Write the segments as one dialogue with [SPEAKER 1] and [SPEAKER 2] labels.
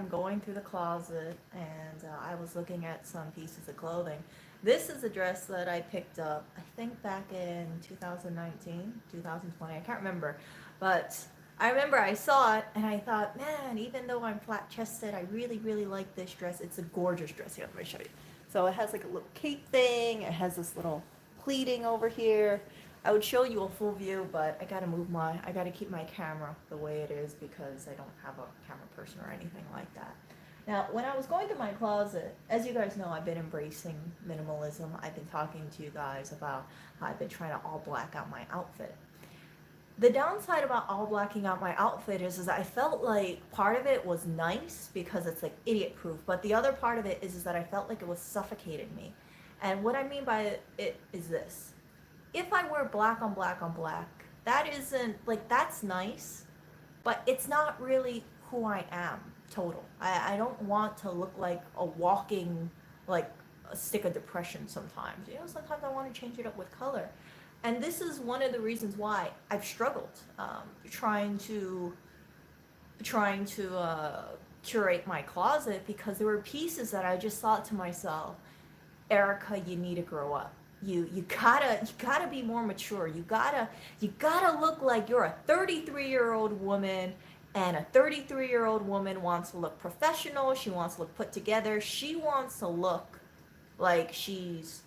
[SPEAKER 1] I'm going through the closet and I was looking at some pieces of clothing. This is a dress that I picked up, I think back in 2019, 2020, I can't remember. But I remember I saw it and I thought, man, even though I'm flat chested, I really, really like this dress. It's a gorgeous dress. Here, let me show you. So it has like a little cape thing, it has this little pleating over here. I would show you a full view, but I gotta keep my camera the way it is because I don't have a camera person or anything like that. Now, when I was going through my closet, as you guys know, I've been embracing minimalism. I've been talking to you guys about how I've been trying to all black out my outfit. The downside about all blacking out my outfit is I felt like part of it was nice because it's like idiot proof, but the other part of it is that I felt like it was suffocating me. And what I mean by it is this: if I wear black on black on black, that isn't like, that's nice, but it's not really who I am total. I don't want to look like a walking, like, a stick of depression sometimes. You know, sometimes I want to change it up with color. And this is one of the reasons why I've struggled trying to curate my closet, because there were pieces that I just thought to myself, Erica, you need to grow up. You gotta be more mature. You gotta look like you're a 33-year-old woman, and a 33-year-old woman wants to look professional. She wants to look put together. She wants to look like she's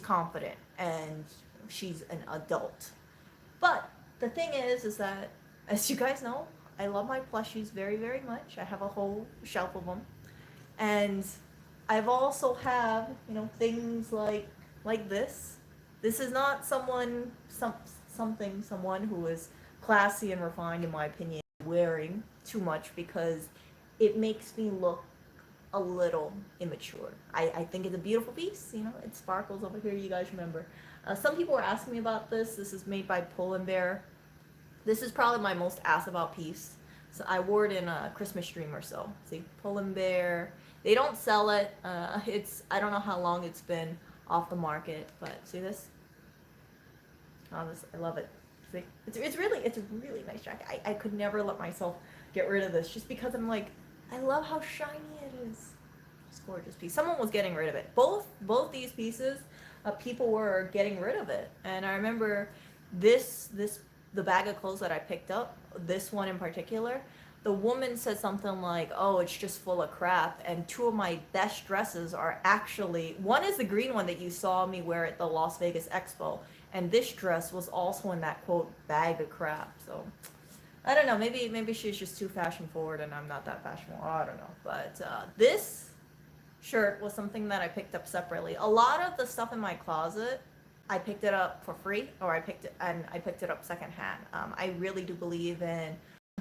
[SPEAKER 1] confident and she's an adult. But the thing is that, as you guys know, I love my plushies very, very much. I have a whole shelf of them, and I've also have, you know, things like this. This is not someone who is classy and refined, in my opinion, wearing too much, because it makes me look a little immature. I think it's a beautiful piece. You know, it sparkles over here. You guys remember. Some people were asking me about this. This is made by Pull and Bear. This is probably my most asked about piece. So I wore it in a Christmas stream or so. See, Pull and Bear. They don't sell it. I don't know how long it's been off the market, but see this? Oh, this, I love it. See, it's a really nice jacket. I could never let myself get rid of this, just because I'm like, I love how shiny it is. It's a gorgeous piece. Someone was getting rid of it. Both these pieces, people were getting rid of it. And I remember the bag of clothes that I picked up, this one in particular, the woman said something like, oh, it's just full of crap. And two of my best dresses are actually, one is the green one that you saw me wear at the Las Vegas Expo, and this dress was also in that, quote, bag of crap. So I don't know, maybe she's just too fashion forward and I'm not that fashion forward. I don't know. But this shirt was something that I picked up separately. A lot of the stuff in my closet, I picked it up for free, or I picked it up secondhand. I really do believe in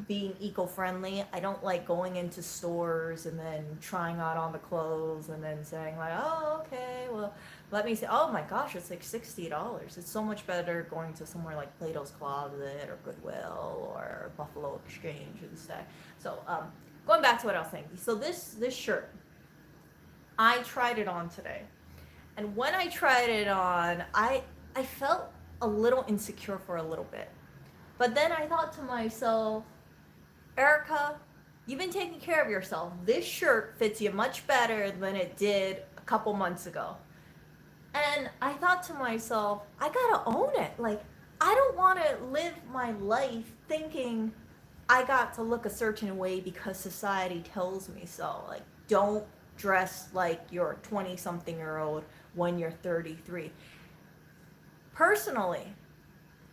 [SPEAKER 1] being eco-friendly. I don't like going into stores and then trying out on the clothes and then saying like, oh, okay, well, let me see. Oh my gosh, it's like $60. It's so much better going to somewhere like Plato's Closet or Goodwill or Buffalo Exchange instead. So going back to what I was saying. So this shirt, I tried it on today. And when I tried it on, I felt a little insecure for a little bit. But then I thought to myself, Erica, you've been taking care of yourself. This shirt fits you much better than it did a couple months ago. And I thought to myself, I gotta own it. Like, I don't want to live my life thinking I got to look a certain way because society tells me so. Like, don't dress like you're a 20-something-year-old when you're 33. Personally,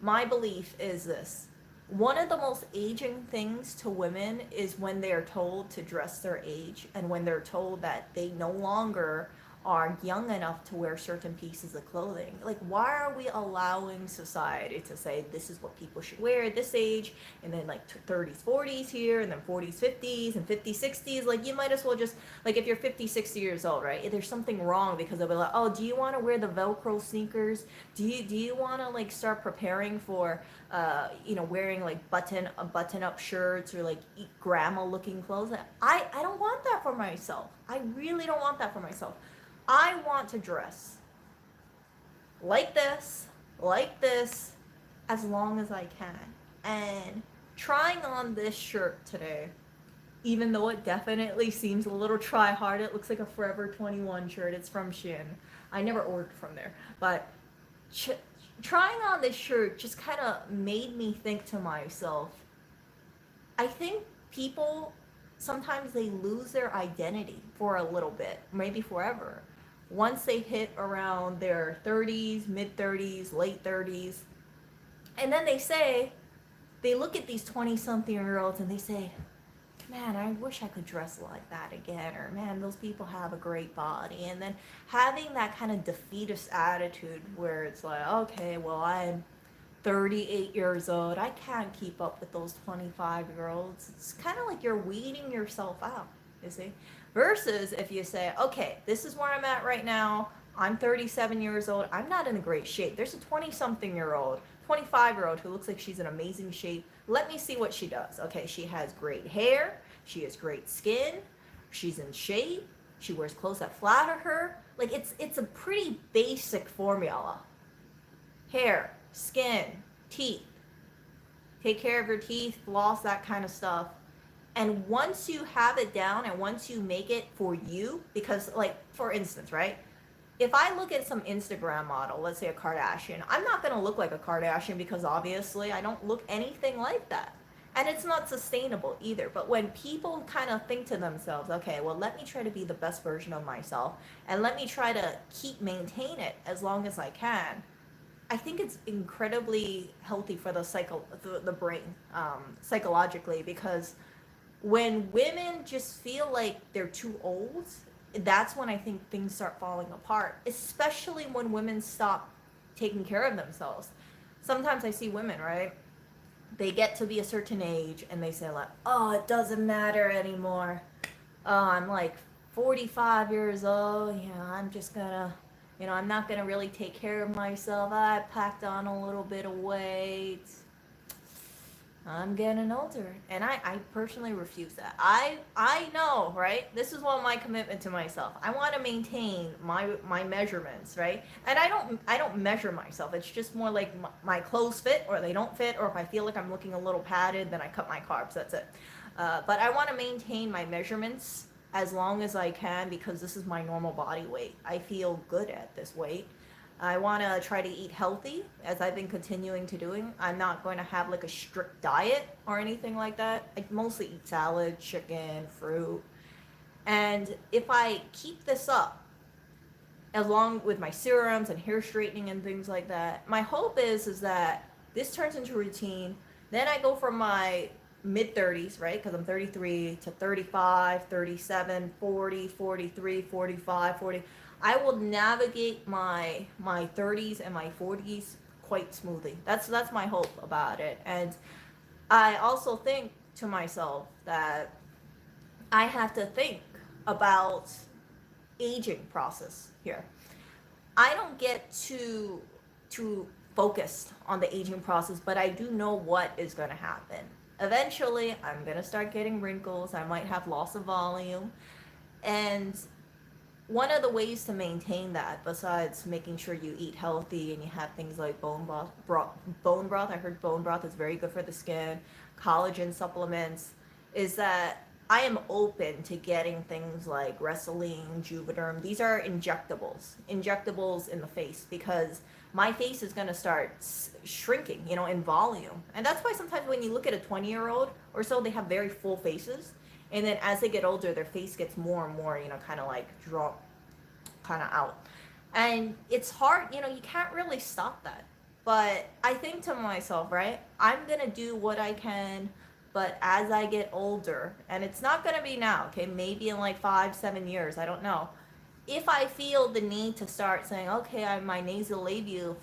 [SPEAKER 1] my belief is this: one of the most aging things to women is when they're told to dress their age, and when they're told that they no longer are young enough to wear certain pieces of clothing. Like, why are we allowing society to say this is what people should wear at this age, and then like 30s, 40s here, and then 40s, 50s, and 50s, 60s? Like, you might as well just, like, if you're 50, 60 years old, right? If there's something wrong, because they'll be like, oh, do you want to wear the Velcro sneakers? Do you want to like start preparing for wearing like button-up shirts or like grandma looking clothes? I don't want that for myself. I really don't want that for myself. I want to dress like this, as long as I can. And trying on this shirt today, even though it definitely seems a little try hard. It looks like a Forever 21 shirt. It's from Shein. I never ordered from there, but ch- trying on this shirt just kind of made me think to myself, I think people sometimes they lose their identity for a little bit, maybe forever. Once they hit around their 30s, mid 30s, late 30s, and then they look at these 20 something year olds and they say, man, I wish I could dress like that again, or man, those people have a great body. And then having that kind of defeatist attitude where it's like, okay, well, I'm 38 years old, I can't keep up with those 25-year-olds. It's kind of like you're weeding yourself out, you see? Versus if you say, okay, this is where I'm at right now. I'm 37 years old. I'm not in great shape. There's a 20-something-year-old, 25-year-old who looks like she's in amazing shape. Let me see what she does. Okay, she has great hair. She has great skin. She's in shape. She wears clothes that flatter her. Like, it's a pretty basic formula. Hair, skin, teeth. Take care of your teeth, floss, that kind of stuff. And once you have it down and once you make it for you, because, like, for instance, right? If I look at some Instagram model, let's say a Kardashian, I'm not going to look like a Kardashian because obviously I don't look anything like that. And it's not sustainable either. But when people kind of think to themselves, okay, well, let me try to be the best version of myself and let me try to maintain it as long as I can, I think it's incredibly healthy for the brain, psychologically, because when women just feel like they're too old, that's when I think things start falling apart, especially when women stop taking care of themselves. Sometimes I see women, right? They get to be a certain age and they say like, oh, it doesn't matter anymore. Oh, I'm like 45 years old. I'm just gonna, I'm not gonna really take care of myself. I packed on a little bit of weight. I'm getting older, and I personally refuse that. I know, right? This is what my commitment to myself. I want to maintain my measurements, right? And I don't measure myself. It's just more like my clothes fit or they don't fit, or if I feel like I'm looking a little padded, then I cut my carbs. That's it. But I want to maintain my measurements as long as I can because this is my normal body weight. I feel good at this weight. I want to try to eat healthy, as I've been continuing to doing. I'm not going to have like a strict diet or anything like that. I mostly eat salad, chicken, fruit. And if I keep this up, along with my serums and hair straightening and things like that, my hope is that this turns into routine. Then I go from my mid 30s, right? Because I'm 33 to 35, 37, 40, 43, 45, 40. I will navigate my 30s and my 40s quite smoothly. That's my hope about it. And I also think to myself that I have to think about aging process here. I don't get too focused on the aging process, but I do know what is going to happen. Eventually, I'm going to start getting wrinkles. I might have loss of volume. And one of the ways to maintain that, besides making sure you eat healthy and you have things like bone broth, I heard bone broth is very good for the skin, collagen supplements, is that I am open to getting things like Restylane, Juvederm. These are injectables in the face, because my face is going to start shrinking, in volume. And that's why sometimes when you look at a 20-year-old or so, they have very full faces. And then as they get older, their face gets more and more, kind of like drop kind of out. And it's hard, you can't really stop that. But I think to myself, right, I'm going to do what I can. But as I get older, and it's not going to be now, okay, maybe in like 5-7 years, I don't know. If I feel the need to start saying, okay, my nasolabial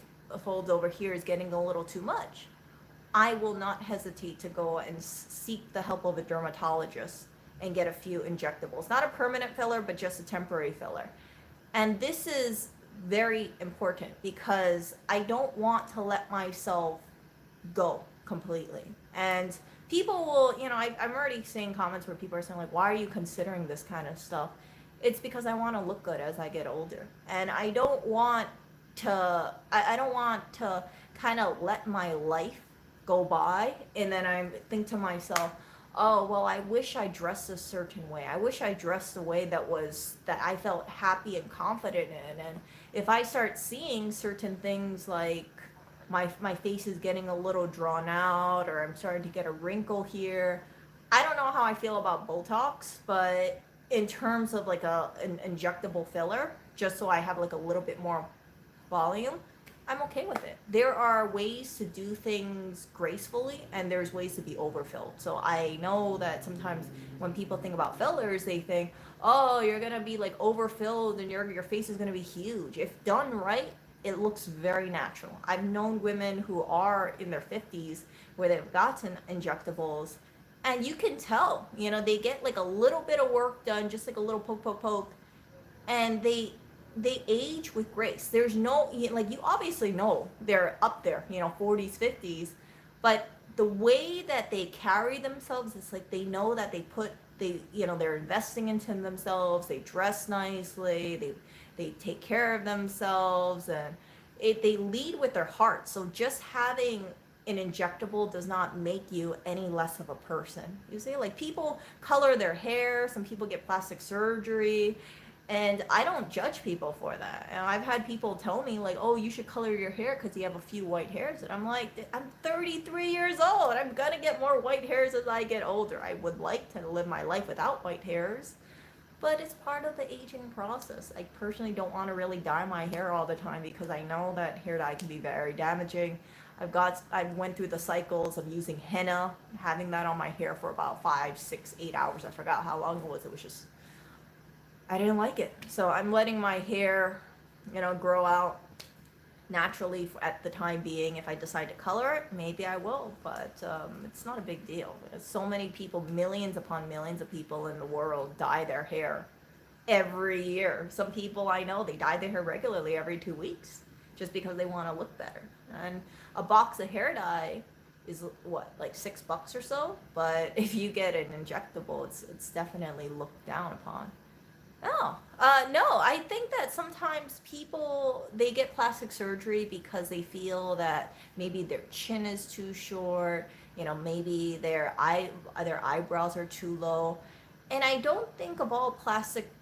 [SPEAKER 1] fold over here is getting a little too much, I will not hesitate to go and seek the help of a dermatologist and get a few injectables. Not a permanent filler, but just a temporary filler. And this is very important because I don't want to let myself go completely. And people will, I'm already seeing comments where people are saying like, why are you considering this kind of stuff? It's because I want to look good as I get older. And I don't want to kind of let my life go by and then I think to myself, oh, well, I wish I dressed a certain way. I wish I dressed a way that I felt happy and confident in. And if I start seeing certain things like my face is getting a little drawn out, or I'm starting to get a wrinkle here, I don't know how I feel about Botox, but in terms of like an injectable filler, just so I have like a little bit more volume, I'm okay with it. There are ways to do things gracefully, and there's ways to be overfilled. So I know that sometimes when people think about fillers, they think, oh, you're gonna be like overfilled and your face is gonna be huge. If done right, it looks very natural. I've known women who are in their 50s where they've gotten injectables, and you can tell, they get like a little bit of work done, just like a little poke, poke, poke, and they age with grace. There's no, like, you obviously know they're up there, 40s, 50s, but the way that they carry themselves, it's like they know that they're investing into themselves. They dress nicely, they take care of themselves, and they lead with their heart. So just having an injectable does not make you any less of a person. You see, like, people color their hair, some people get plastic surgery, and I don't judge people for that. And I've had people tell me, like, oh, you should color your hair because you have a few white hairs. And I'm like, I'm 33 years old. I'm going to get more white hairs as I get older. I would like to live my life without white hairs, but it's part of the aging process. I personally don't want to really dye my hair all the time because I know that hair dye can be very damaging. I went through the cycles of using henna, having that on my hair for about 5, 6, 8 hours. I forgot how long it was. It was just, I didn't like it. So I'm letting my hair, grow out naturally at the time being. If I decide to color it, maybe I will, but it's not a big deal. So many people, millions upon millions of people in the world dye their hair every year. Some people I know, they dye their hair regularly every 2 weeks just because they want to look better. And a box of hair dye is what, like $6 or so? But if you get an injectable, it's definitely looked down upon. Oh, no, I think that sometimes people, they get plastic surgery because they feel that maybe their chin is too short, maybe their eyebrows are too low. And I don't think of all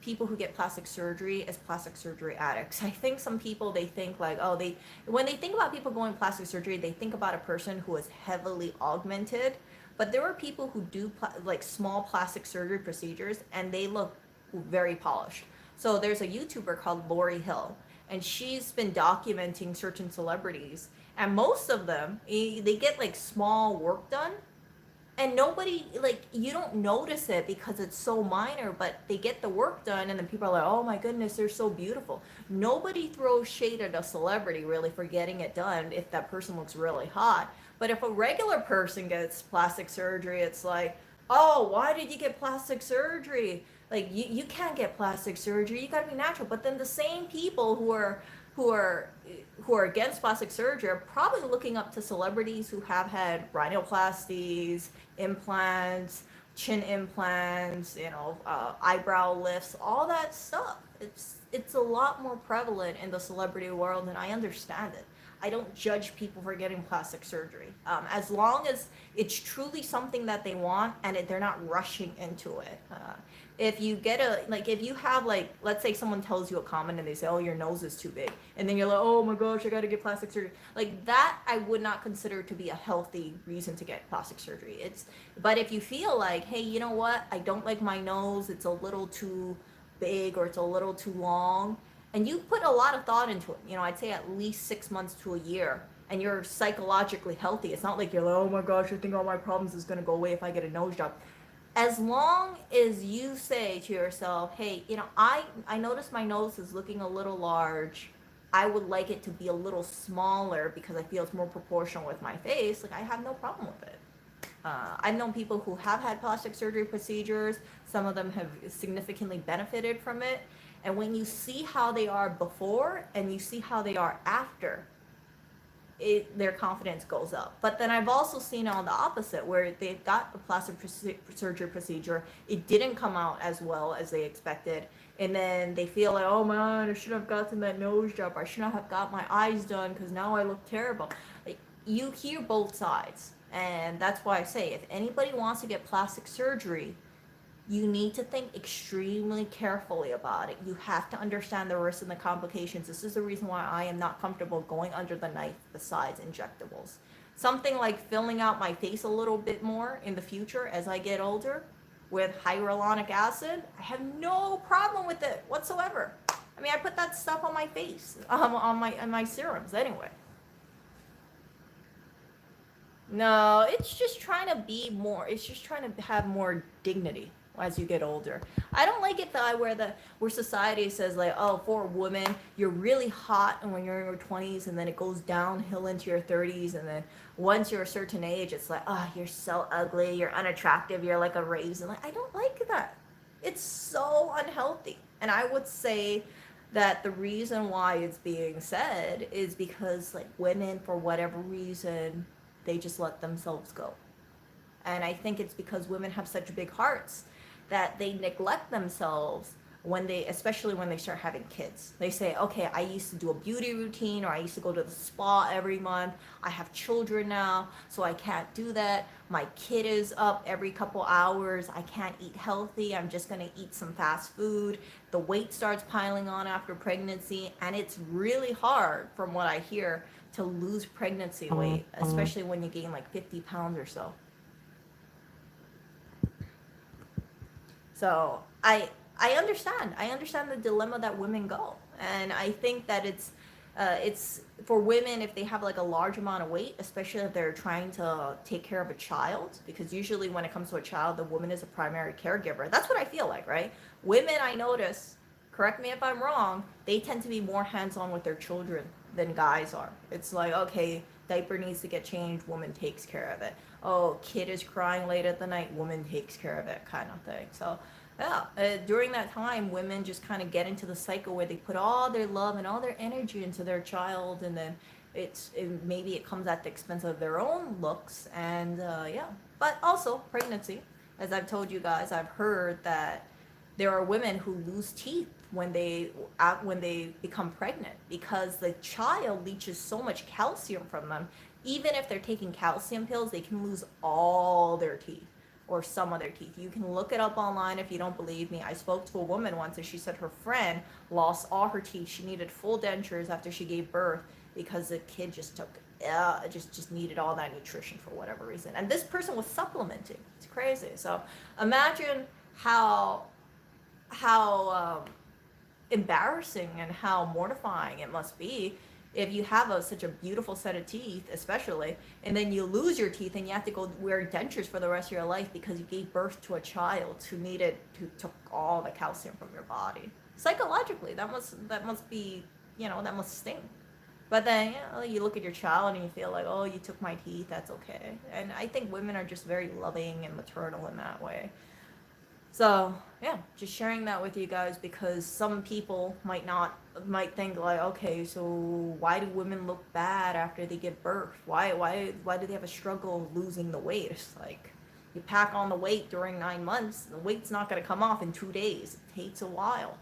[SPEAKER 1] people who get plastic surgery as plastic surgery addicts. I think some people, they think like, oh, when they think about people going plastic surgery, they think about a person who is heavily augmented. But there are people who do like small plastic surgery procedures, and they look very polished. So there's a YouTuber called Lori Hill, and she's been documenting certain celebrities, and most of them, they get like small work done, and nobody, like, you don't notice it because it's so minor, but they get the work done, and then people are like, oh my goodness, they're so beautiful. Nobody throws shade at a celebrity really for getting it done if that person looks really hot. But if a regular person gets plastic surgery, it's like, oh, why did you get plastic surgery? Like, you can't get plastic surgery, you gotta be natural. But then the same people who are against plastic surgery are probably looking up to celebrities who have had rhinoplasties, implants, chin implants, eyebrow lifts, all that stuff. It's a lot more prevalent in the celebrity world, and I understand it. I don't judge people for getting plastic surgery, as long as it's truly something that they want and they're not rushing into it. If you get if you have, like, let's say someone tells you a comment and they say, oh, your nose is too big, and then you're like, oh my gosh, I gotta get plastic surgery. Like, that I would not consider to be a healthy reason to get plastic surgery. But if you feel like, hey, you know what, I don't like my nose, it's a little too big or it's a little too long, and you put a lot of thought into it, I'd say at least 6 months to a year, and you're psychologically healthy. It's not like you're like, oh my gosh, I think all my problems is gonna go away if I get a nose job. As long as you say to yourself, hey, I notice my nose is looking a little large, I would like it to be a little smaller because I feel it's more proportional with my face, like, I have no problem with it. I've known people who have had plastic surgery procedures. Some of them have significantly benefited from it. And when you see how they are before and you see how they are after, their confidence goes up. But then I've also seen on the opposite, where they've got a plastic surgery procedure, it didn't come out as well as they expected, and then they feel like, oh man, I should have gotten that nose job, I should not have got my eyes done because now I look terrible. Like, you hear both sides, And that's why I say, if anybody wants to get plastic surgery, you need to think extremely carefully about it. You have to understand the risks and the complications. This is the reason why I am not comfortable going under the knife besides injectables. Something like filling out my face a little bit more in the future as I get older with hyaluronic acid, I have no problem with it whatsoever. I mean, I put that stuff on my face, on my serums anyway. No, it's just trying to be more. It's just trying to have more dignity as you get older. I don't like it that where society says like, oh, for a woman, you're really hot and when you're in your 20s, and then it goes downhill into your 30s, and then once you're a certain age, it's like, oh, you're so ugly, you're unattractive, you're like a raisin. Like, I don't like that. It's so unhealthy. And I would say that the reason why it's being said is because like women, for whatever reason, they just let themselves go. And I think it's because women have such big hearts that they neglect themselves when they, especially when they start having kids. They say, okay, I used to do a beauty routine, or I used to go to the spa every month. I have children now, so I can't do that. My kid is up every couple hours. I can't eat healthy. I'm just gonna eat some fast food. The weight starts piling on after pregnancy, and it's really hard, from what I hear, to lose pregnancy weight, especially when you gain like 50 pounds or so. So I understand. I understand the dilemma that women go, and I think that it's for women if they have like a large amount of weight, especially if they're trying to take care of a child, because usually when it comes to a child, the woman is a primary caregiver. That's what I feel like, right? Women, I notice, correct me if I'm wrong, they tend to be more hands-on with their children than guys are. It's like, okay, diaper needs to get changed, woman takes care of it. Oh, kid is crying late at the night, woman takes care of it, kind of thing. So yeah, during that time, women just kind of get into the cycle where they put all their love and all their energy into their child, and then maybe it comes at the expense of their own looks, and yeah. But also pregnancy, as I've told you guys, I've heard that there are women who lose teeth when they become pregnant, because the child leaches so much calcium from them. Even if they're taking calcium pills, they can lose all their teeth, or some of their teeth. You can look it up online if you don't believe me. I spoke to a woman once, and she said her friend lost all her teeth. She needed full dentures after she gave birth because the kid just just needed all that nutrition for whatever reason. And this person was supplementing. It's crazy. So imagine how embarrassing and how mortifying it must be if you have such a beautiful set of teeth, especially, and then you lose your teeth and you have to go wear dentures for the rest of your life because you gave birth to a child who took all the calcium from your body. Psychologically, that must be, that must sting. But then, you look at your child and you feel like, oh, you took my teeth, that's okay. And I think women are just very loving and maternal in that way. So yeah, just sharing that with you guys, because some people might think like, okay, so why do women look bad after they give birth? Why do they have a struggle losing the weight? It's like, you pack on the weight during 9 months, the weight's not going to come off in 2 days. It takes a while.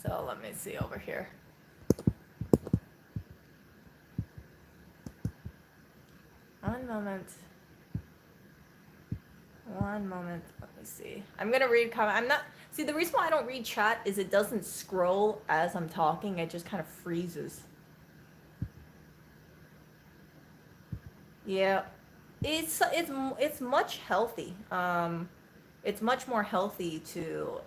[SPEAKER 1] So let me see over here. One moment. Let me see. I'm going to read comment. The reason why I don't read chat is it doesn't scroll as I'm talking. It just kind of freezes. Yeah. It's much healthy. It's much more healthy to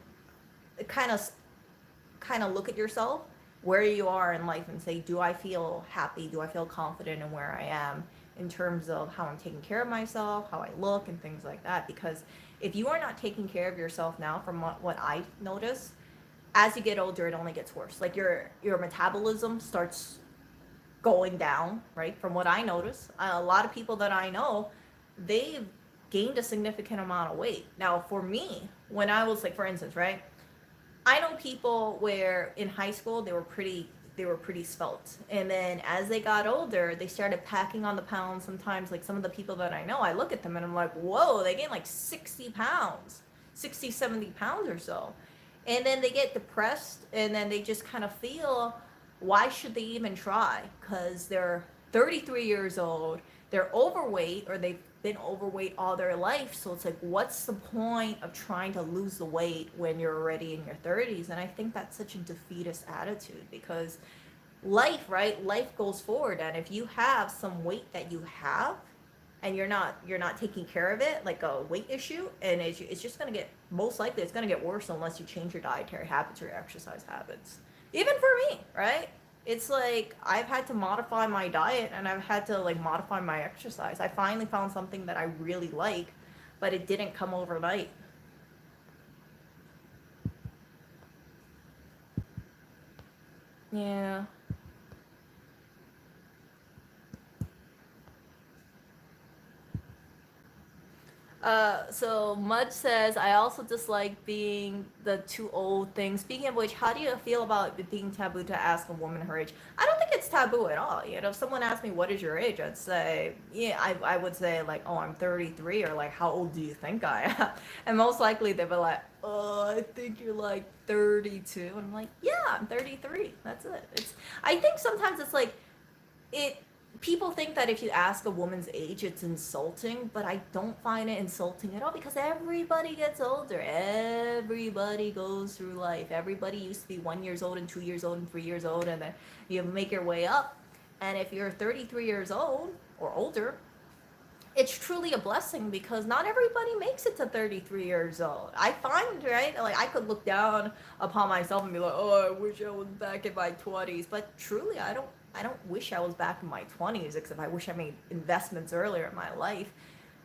[SPEAKER 1] kind of look at yourself, where you are in life, and say, do I feel happy? Do I feel confident in where I am in terms of how I'm taking care of myself, how I look, and things like that? Because if you are not taking care of yourself now, from what I notice, as you get older, it only gets worse. Like your metabolism starts going down, right? From what I notice, a lot of people that I know, they've gained a significant amount of weight. Now, for me, when I was like, for instance, right? I know people where in high school they were pretty svelte, and then as they got older, they started packing on the pounds. Sometimes, like some of the people that I know, I look at them and I'm like, whoa, they gained like 60 pounds, 60, 70 pounds or so. And then they get depressed, and then they just kind of feel, why should they even try? Because 33 years old, they're overweight or they've been overweight all their life. So it's like, what's the point of trying to lose the weight when you're already in your 30s? And I think that's such a defeatist attitude, because life, right? Life goes forward. And if you have some weight that you have and you're not taking care of it, like a weight issue, and it's just going to get, most likely it's going to get worse unless you change your dietary habits or your exercise habits. Even for me, right? It's like I've had to modify my diet and I've had to like modify my exercise. I finally found something that I really like, but it didn't come overnight. Yeah. So Mud says, I also dislike being the too old thing. Speaking of which, how do you feel about it being taboo to ask a woman her age? I don't think it's taboo at all. You know, if someone asked me, what is your age? I'd say, yeah, I would say like, oh, I'm 33, or like, how old do you think I am? And most likely they'd be like, oh, I think you're like 32. And I'm like, yeah, I'm 33. That's it. I think sometimes it's like, it people think that if you ask a woman's age it's insulting, but I don't find it insulting at all, because everybody gets older, everybody goes through life, everybody used to be 1 year old and 2 years old and 3 years old, and then you make your way up. And if you're 33 years old or older, it's truly a blessing, because not everybody makes it to 33 years old. I find, right, like I could look down upon myself and be like, oh, I wish I was back in my 20s, but truly I don't wish I was back in my 20s, except I wish I made investments earlier in my life.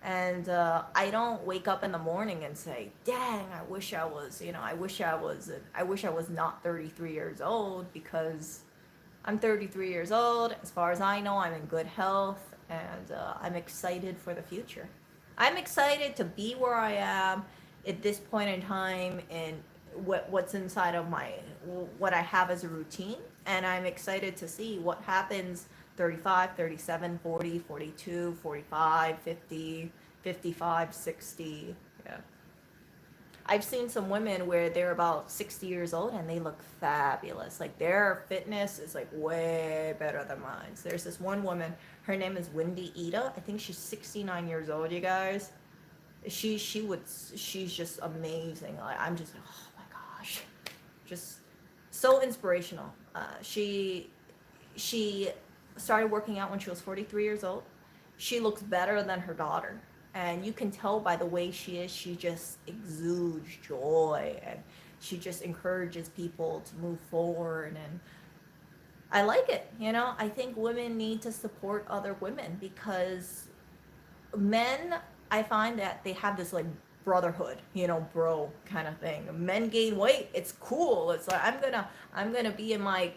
[SPEAKER 1] And I don't wake up in the morning and say, dang, I wish I was, I wish I was not 33 years old, because I'm 33 years old. As far as I know, I'm in good health, and I'm excited for the future. I'm excited to be where I am at this point in time, and what's inside of what I have as a routine, and I'm excited to see what happens 35, 37, 40, 42, 45, 50, 55, 60. Yeah. I've seen some women where they're about 60 years old and they look fabulous. Like their fitness is like way better than mine. So there's this one woman, her name is Wendy Ida. I think she's 69 years old, you guys. She's just amazing. Like, I'm just, oh my gosh, just so inspirational. She started working out when she was 43 years old. She looks better than her daughter, and you can tell by the way she is. She just exudes joy, and she just encourages people to move forward, and I like it. I think women need to support other women, because men, I find that they have this like brotherhood, bro kind of thing. Men gain weight, it's cool. It's like I'm gonna be in my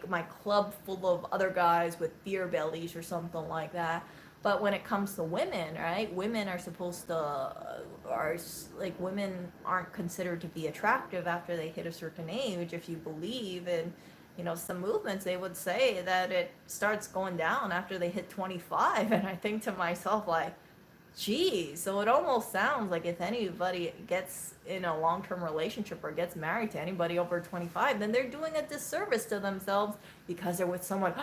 [SPEAKER 1] club full of other guys with beer bellies or something like that. But when it comes to women, right? Women are supposed to are like women aren't considered to be attractive after they hit a certain age. If you believe in some movements, they would say that it starts going down after they hit 25. And I think to myself, like, geez, so it almost sounds like if anybody gets in a long-term relationship or gets married to anybody over 25, then they're doing a disservice to themselves, because they're with someone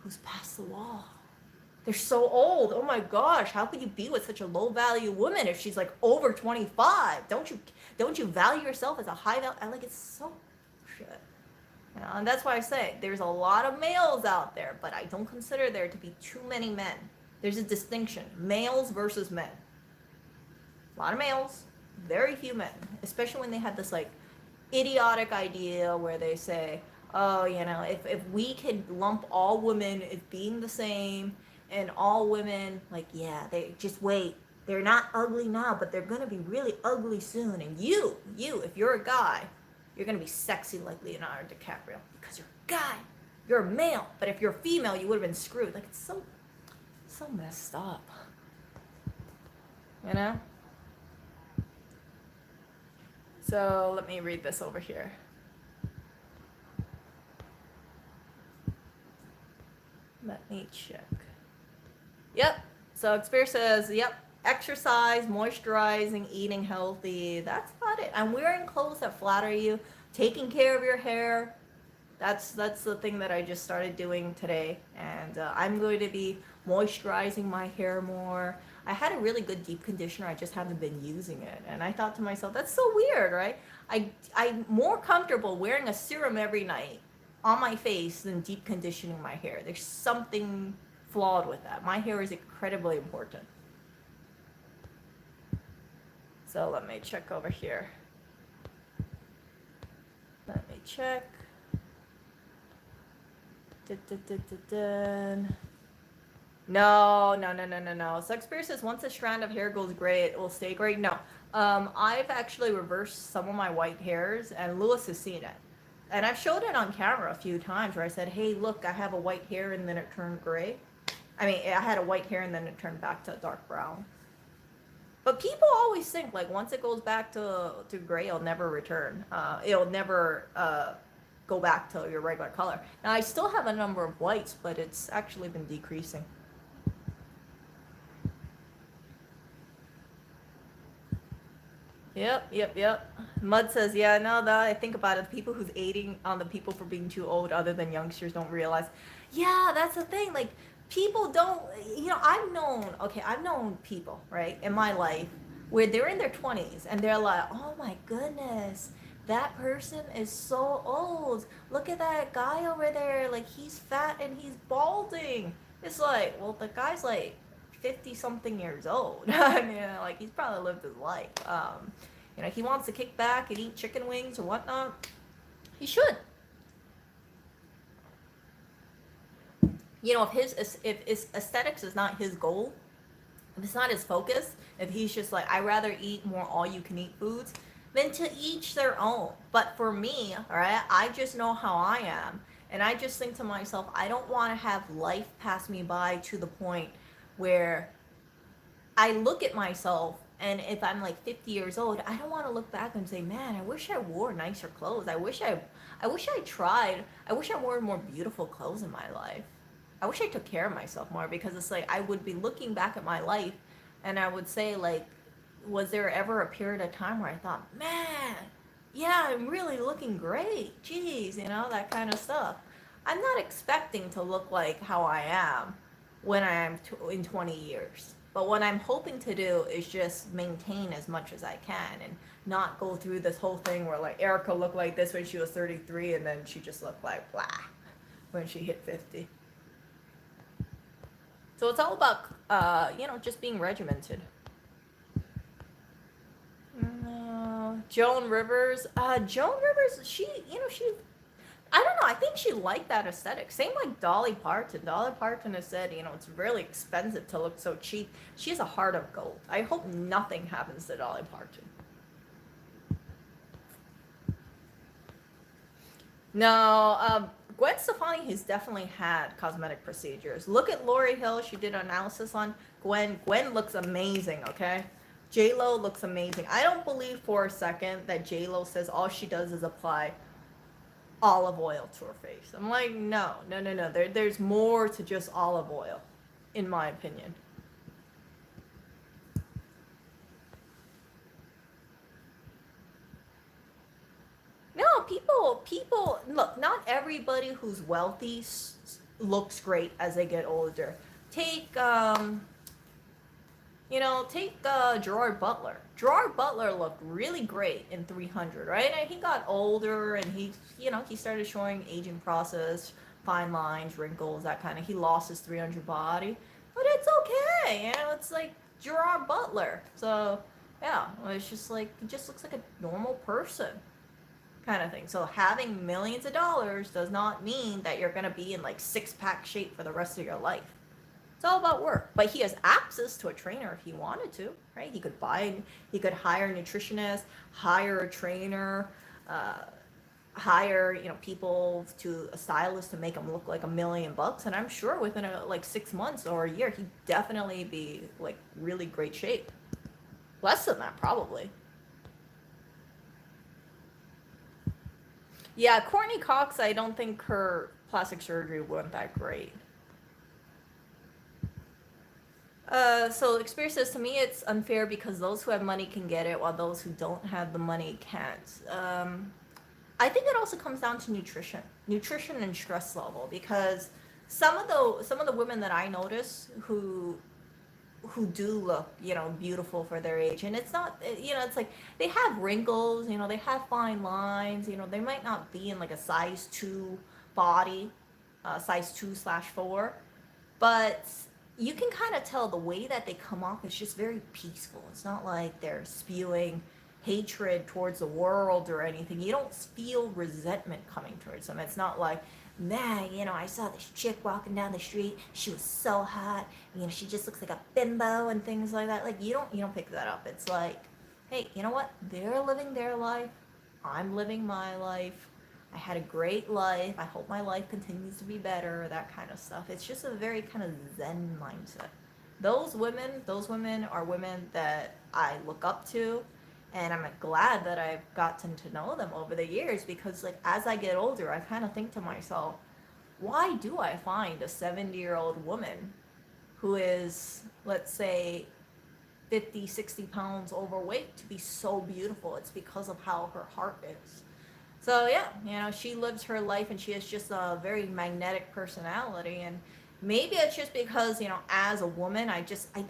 [SPEAKER 1] who's past the wall. They're so old. Oh my gosh, how could you be with such a low-value woman if she's like over 25? Don't you value yourself as a high value? Like, it's so shit. And that's why I say there's a lot of males out there, but I don't consider there to be too many men. There's a distinction, males versus men. A lot of males, very few men, especially when they have this like idiotic idea where they say, oh, if we could lump all women as being the same, and all women, like, yeah, they just wait. They're not ugly now, but they're going to be really ugly soon. And you, if you're a guy, you're going to be sexy like Leonardo DiCaprio, because you're a guy. You're a male. But if you're a female, you would have been screwed. Like, it's so messed up. So let me read this over here. Let me check. Yep. So Experience says, yep, exercise, moisturizing, eating healthy. That's about it. I'm wearing clothes that flatter you, taking care of your hair. That's the thing that I just started doing today, and I'm going to be moisturizing my hair more. I had a really good deep conditioner, I just haven't been using it, and I thought to myself, that's so weird, right? I'm more comfortable wearing a serum every night on my face than deep conditioning my hair. There's something flawed with that. My hair is incredibly important. So let me check over here. Let me check. No. So Experience says once a strand of hair goes gray, it will stay gray. No. I've actually reversed some of my white hairs, and Lewis has seen it. And I've showed it on camera a few times where I said, hey, look, I have a white hair and then it turned gray. I mean, I had a white hair and then it turned back to dark brown. But people always think, like, once it goes back to gray, it'll never return. It'll never go back to your regular color. Now, I still have a number of whites, but it's actually been decreasing. Yep. Mud says, yeah, no, I think about it. The people who's aiding on the people for being too old, other than youngsters, don't realize. Yeah, that's the thing. Like, people don't, I've known people, right, in my life where they're in their 20s and they're like, oh my goodness, that person is so old. Look at that guy over there. Like, he's fat and he's balding. It's like, well, the guy's like 50 something years old. I mean, like, he's probably lived his life. He wants to kick back and eat chicken wings or whatnot. He should. If his aesthetics is not his goal, if it's not his focus, if he's just like, I'd rather eat more all-you-can-eat foods, then to each their own. But for me, all right, I just know how I am, and I just think to myself, I don't want to have life pass me by to the point where I look at myself, and if I'm like 50 years old, I don't want to look back and say, man, I wish I wore nicer clothes. I wish I tried. I wish I wore more beautiful clothes in my life. I wish I took care of myself more, because it's like I would be looking back at my life and I would say, like, was there ever a period of time where I thought, man, yeah, I'm really looking great. Jeez, that kind of stuff. I'm not expecting to look like how I am when I am in 20 years. But what I'm hoping to do is just maintain as much as I can and not go through this whole thing where, like, Erica looked like this when she was 33 and then she just looked like blah when she hit 50. So it's all about, just being regimented. Joan Rivers, she, I don't know, I think she liked that aesthetic. Same like Dolly Parton. Dolly Parton has said, it's really expensive to look so cheap. She has a heart of gold. I hope nothing happens to Dolly Parton. No, Gwen Stefani has definitely had cosmetic procedures. Look at Lauryn Hill. She did an analysis on Gwen. Gwen looks amazing, okay? J-Lo looks amazing. I don't believe for a second that J-Lo says all she does is apply olive oil to her face. I'm like, no. There's more to just olive oil, in my opinion. No, people, look, not everybody who's wealthy looks great as they get older. Take Gerard Butler. Gerard Butler looked really great in 300, right? And he got older and he started showing aging process, fine lines, wrinkles, that kind of, he lost his 300 body. But it's okay, it's like Gerard Butler. So, yeah, it's just like, he just looks like a normal person kind of thing. So having millions of dollars does not mean that you're going to be in like six-pack shape for the rest of your life. It's all about work. But he has access to a trainer if he wanted to, right? He could hire a nutritionist, hire a trainer, hire, people to a stylist to make him look like $1 million. And I'm sure within 6 months or a year, he'd definitely be like really great shape. Less than that, probably. Yeah, Courtney Cox, I don't think her plastic surgery went that great. So Experience says, to me it's unfair because those who have money can get it while those who don't have the money can't. I think it also comes down to nutrition and stress level, because some of the women that I notice who do look, you know, beautiful for their age, and it's not, you know, it's like they have wrinkles, you know, they have fine lines, you know, they might not be in like a size 2 body, size 2/4, but you can kind of tell the way that they come off is just very peaceful. It's not like they're spewing hatred towards the world or anything. You don't feel resentment coming towards them. It's not like, man, you know, I saw this chick walking down the street. She was so hot. You know, she just looks like a bimbo and things like that. Like you don't pick that up. It's like, hey, you know what? They're living their life. I'm living my life. I had a great life. I hope my life continues to be better, that kind of stuff. It's just a very kind of zen mindset. Those women are women that I look up to, and I'm glad that I've gotten to know them over the years, because like as I get older, I kind of think to myself, why do I find a 70-year-old woman who is, let's say, 50, 60 pounds overweight to be so beautiful? It's because of how her heart is. So yeah, you know, she lives her life and she has just a very magnetic personality. And maybe it's just because, you know, as a woman,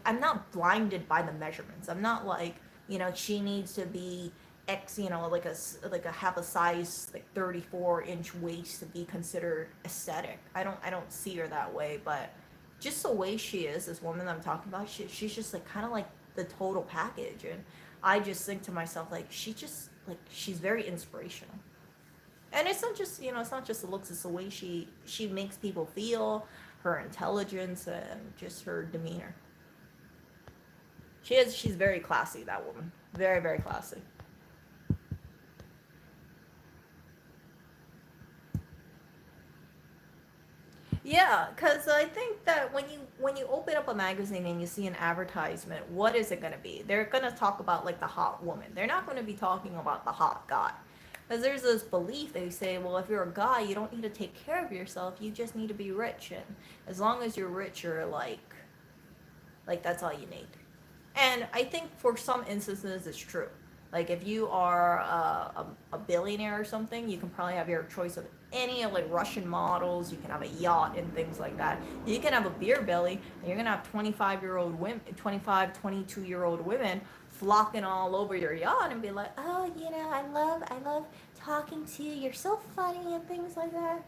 [SPEAKER 1] I'm not blinded by the measurements. I'm not like, you know, she needs to be X, you know, like a have a size like 34-inch waist to be considered aesthetic. I don't see her that way, but just the way she is, this woman that I'm talking about, she's just like kind of like the total package. And I just think to myself, like, she's very inspirational. And it's not just, you know, it's not just the looks, it's the way she makes people feel, her intelligence, and just her demeanor. She's very classy, that woman. Very, very classy. Yeah, because I think that when you open up a magazine and you see an advertisement, what is it going to be? They're going to talk about like the hot woman. They're not going to be talking about the hot guy. Because there's this belief, they say, well, if you're a guy, you don't need to take care of yourself. You just need to be rich, and as long as you're rich, you're like that's all you need. And I think for some instances it's true. Like if you are a billionaire or something, you can probably have your choice of any of like Russian models. You can have a yacht and things like that. You can have a beer belly, and you're gonna have 25-year-old women, 25, 22-year-old women flocking all over your yacht and be like, oh, you know, I love talking to you. You're so funny and things like that.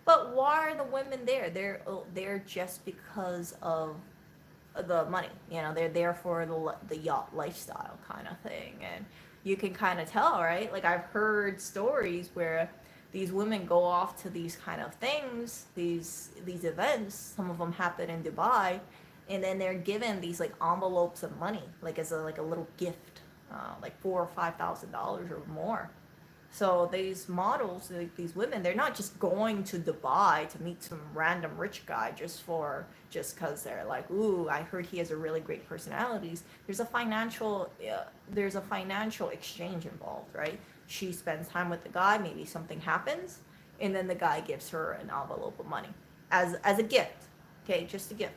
[SPEAKER 1] But why are the women there? They're just because of the money. You know, they're there for the yacht lifestyle kind of thing. And you can kind of tell, right? Like I've heard stories where these women go off to these kind of things, these events. Some of them happen in Dubai, and then they're given these like envelopes of money, like as a little gift, like $4,000 or $5,000 or more. So these models, like these women, they're not just going to Dubai to meet some random rich guy just because they're like, ooh, I heard he has a really great personalities. There's a financial exchange involved, right? She spends time with the guy, maybe something happens, and then the guy gives her an envelope of money as a gift. Okay, just a gift.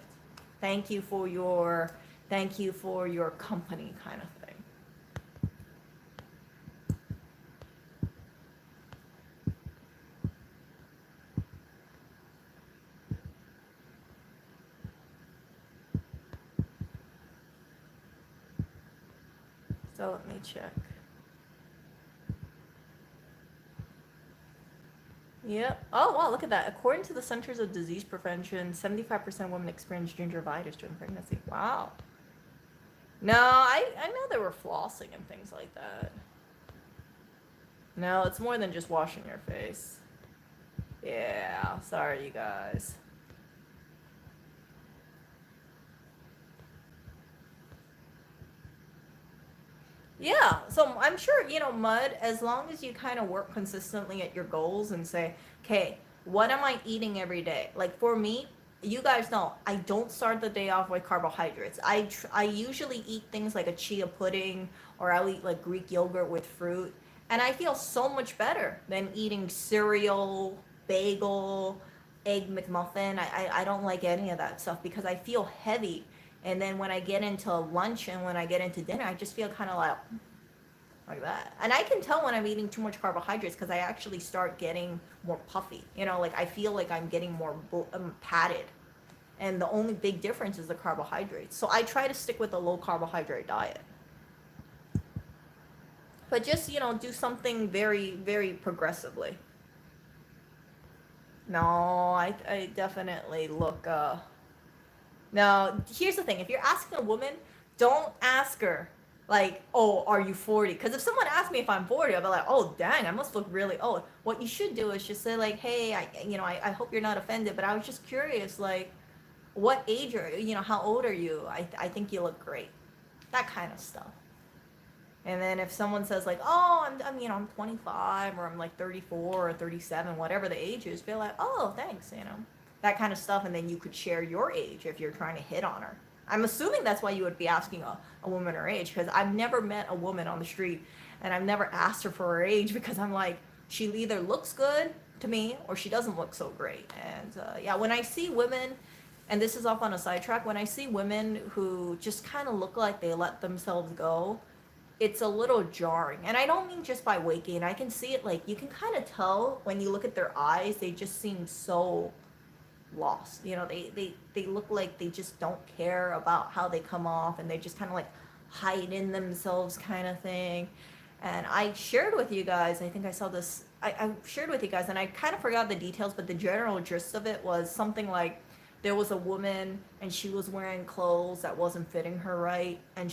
[SPEAKER 1] Thank you for your company, kind of thing. So let me check. Yep. Oh, wow, look at that. According to the Centers of Disease Prevention, 75% of women experience gingivitis during pregnancy. Wow. No, I know they were flossing and things like that. No, it's more than just washing your face. Yeah, sorry, you guys. Yeah, so I'm sure, you know, Mud, as long as you kind of work consistently at your goals and say, okay, what am I eating every day? Like for me, you guys know, I don't start the day off with carbohydrates. I usually eat things like a chia pudding, or I'll eat like Greek yogurt with fruit. And I feel so much better than eating cereal, bagel, egg McMuffin. I don't like any of that stuff because I feel heavy. And then when I get into lunch and when I get into dinner, I just feel kind of like like that. And I can tell when I'm eating too much carbohydrates because I actually start getting more puffy. You know, like I feel like I'm getting more padded. And the only big difference is the carbohydrates. So I try to stick with a low carbohydrate diet. But just, you know, do something very, very progressively. No, I definitely look, now, here's the thing. If you're asking a woman, don't ask her, like, oh, are you 40? Because if someone asks me if I'm 40, I'll be like, oh, dang, I must look really old. What you should do is just say, like, hey, I hope you're not offended, but I was just curious, like, what age are you? You know, how old are you? I think you look great. That kind of stuff. And then if someone says like, oh, I'm 25 or I'm like 34 or 37, whatever the age is, be like, oh, thanks, that kind of stuff. And then you could share your age if you're trying to hit on her. I'm assuming that's why you would be asking a woman her age, because I've never met a woman on the street and I've never asked her for her age, because I'm like, she either looks good to me or she doesn't look so great. And yeah, when I see women, and this is off on a sidetrack, when I see women who just kind of look like they let themselves go, it's a little jarring. And I don't mean just by waking. I can see it, like, you can kind of tell when you look at their eyes, they just seem so lost. You know, they look like they just don't care about how they come off, and they just kind of like hide in themselves kind of thing. And I shared with you guys, I think I saw this, I shared with you guys, and I kind of forgot the details, but the general gist of it was something like, there was a woman and she was wearing clothes that wasn't fitting her right, and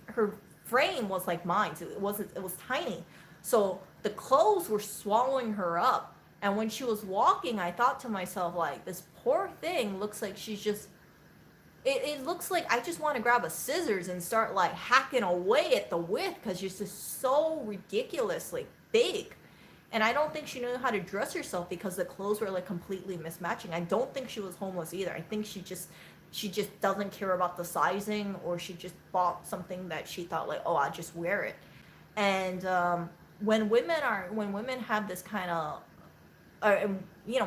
[SPEAKER 1] her frame was like mine, so it was tiny, so the clothes were swallowing her up. And when she was walking, I thought to myself, like, this poor thing looks like she's just, it looks like I just want to grab a scissors and start like hacking away at the width, because she's just so ridiculously big. And I don't think she knew how to dress herself because the clothes were like completely mismatching. I don't think she was homeless either. I think she just doesn't care about the sizing, or she just bought something that she thought like, oh, I'll just wear it. And when women have this kind of,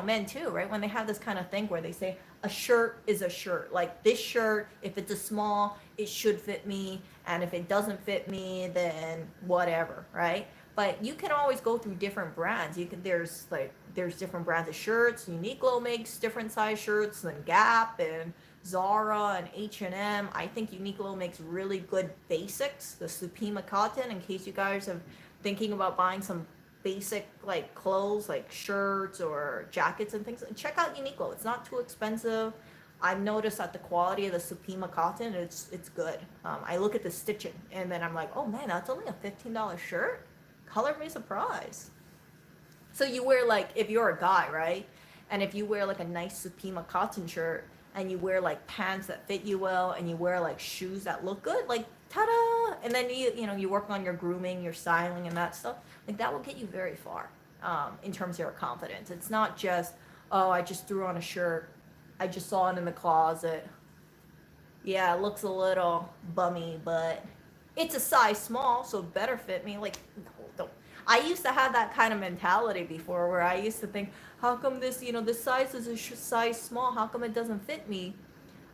[SPEAKER 1] men too, right? When they have this kind of thing where they say a shirt is a shirt, like this shirt, if it's a small, it should fit me, and if it doesn't fit me, then whatever, right? But you can always go through different brands. There's different brands of shirts. Uniqlo makes different size shirts than Gap and Zara and H&M. I think Uniqlo makes really good basics, the Supima cotton, in case you guys are thinking about buying some basic like clothes, like shirts or jackets and things. Check out Uniqlo. It's not too expensive. I've noticed that the quality of the Supima cotton, it's good. I look at the stitching and then I'm like, oh man, that's only a $15 shirt? Color me surprised. So you wear, like, if you're a guy, right? And if you wear like a nice Supima cotton shirt, and you wear like pants that fit you well, and you wear like shoes that look good, like, ta-da! And then you work on your grooming, your styling and that stuff, like that will get you very far, in terms of your confidence. It's not just, oh, I just threw on a shirt, I just saw it in the closet, yeah, it looks a little bummy, but it's a size small, so it better fit me. Like, no, don't. I used to have that kind of mentality before, where I used to think, how come this size is a size small? How come it doesn't fit me?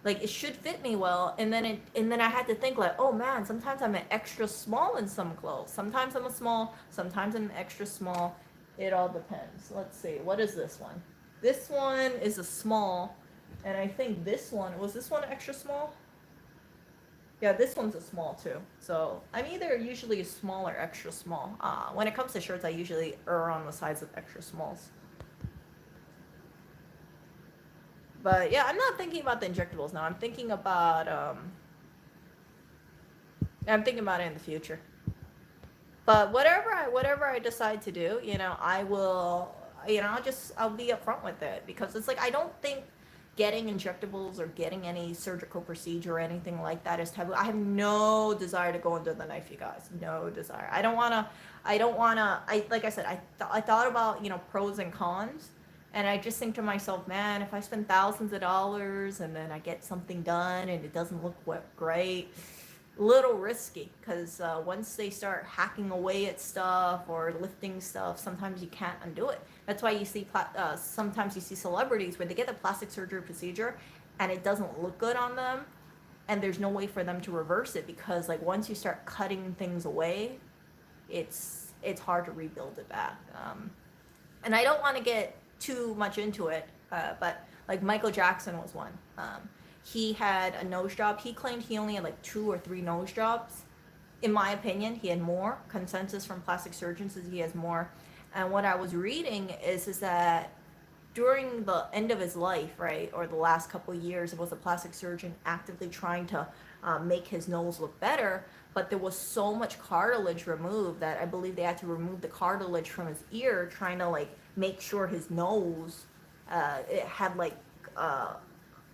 [SPEAKER 1] Like, it should fit me well. And then I had to think, like, oh man, sometimes I'm an extra small in some clothes. Sometimes I'm a small, sometimes I'm extra small. It all depends. Let's see, what is this one? This one is a small, and I think this one, was this one extra small? Yeah, this one's a small too. So I'm either usually a small or extra small. When it comes to shirts, I usually err on the sides of extra smalls. But yeah, I'm not thinking about the injectables now. I'm thinking about it in the future. But whatever I decide to do, I will, I'll be upfront with it, because it's like, I don't think getting injectables or getting any surgical procedure or anything like that is taboo. I have no desire to go under the knife, you guys. No desire. I don't wanna. Like I said, I thought about pros and cons, and I just think to myself, man, if I spend thousands of dollars and then I get something done and it doesn't look great, little risky, because once they start hacking away at stuff or lifting stuff, sometimes you can't undo it. That's why you see sometimes you see celebrities where they get the plastic surgery procedure and it doesn't look good on them, and there's no way for them to reverse it, because like once you start cutting things away, it's hard to rebuild it back. And I don't want to get too much into it, but like Michael Jackson was one. He had a nose job. He claimed he only had like 2 or 3 nose jobs. In my opinion, he had more. Consensus from plastic surgeons is he has more. And what I was reading is that during the end of his life, right, or the last couple of years, it was a plastic surgeon actively trying to make his nose look better, but there was so much cartilage removed that I believe they had to remove the cartilage from his ear, trying to like make sure his nose it had like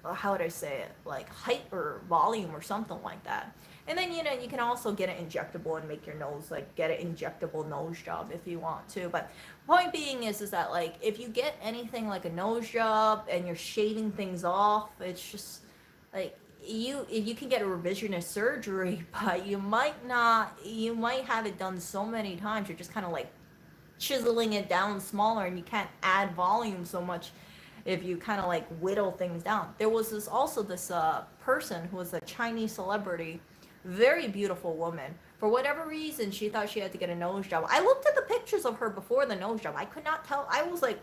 [SPEAKER 1] how would I say it, like height or volume or something like that. And then you can also get it injectable and make your nose like get an injectable nose job if you want to. But point being is that like if you get anything like a nose job and you're shaving things off, it's just like you can get a revisionist surgery, but you might have it done so many times you're just kind of like chiseling it down smaller, and you can't add volume so much if you kind of like whittle things down. There was this person who was a Chinese celebrity, very beautiful woman. For whatever reason, she thought she had to get a nose job. I looked at the pictures of her before the nose job. I could not tell. I was like,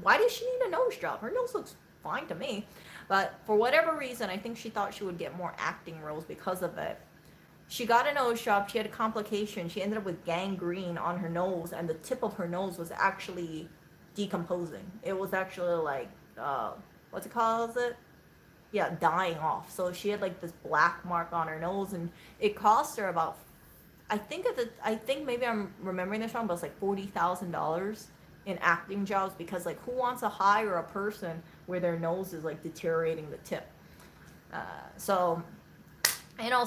[SPEAKER 1] why does she need a nose job? Her nose looks fine to me. But for whatever reason, I think she thought she would get more acting roles because of it. She got a nose job. She had a complication. She ended up with gangrene on her nose, and the tip of her nose was actually decomposing. It was actually like, what's it called? Yeah, dying off. So she had like this black mark on her nose, and it cost her about, I think maybe I'm remembering this wrong, but it's like $40,000 in acting jobs, because like who wants to hire a person where their nose is like deteriorating the tip? So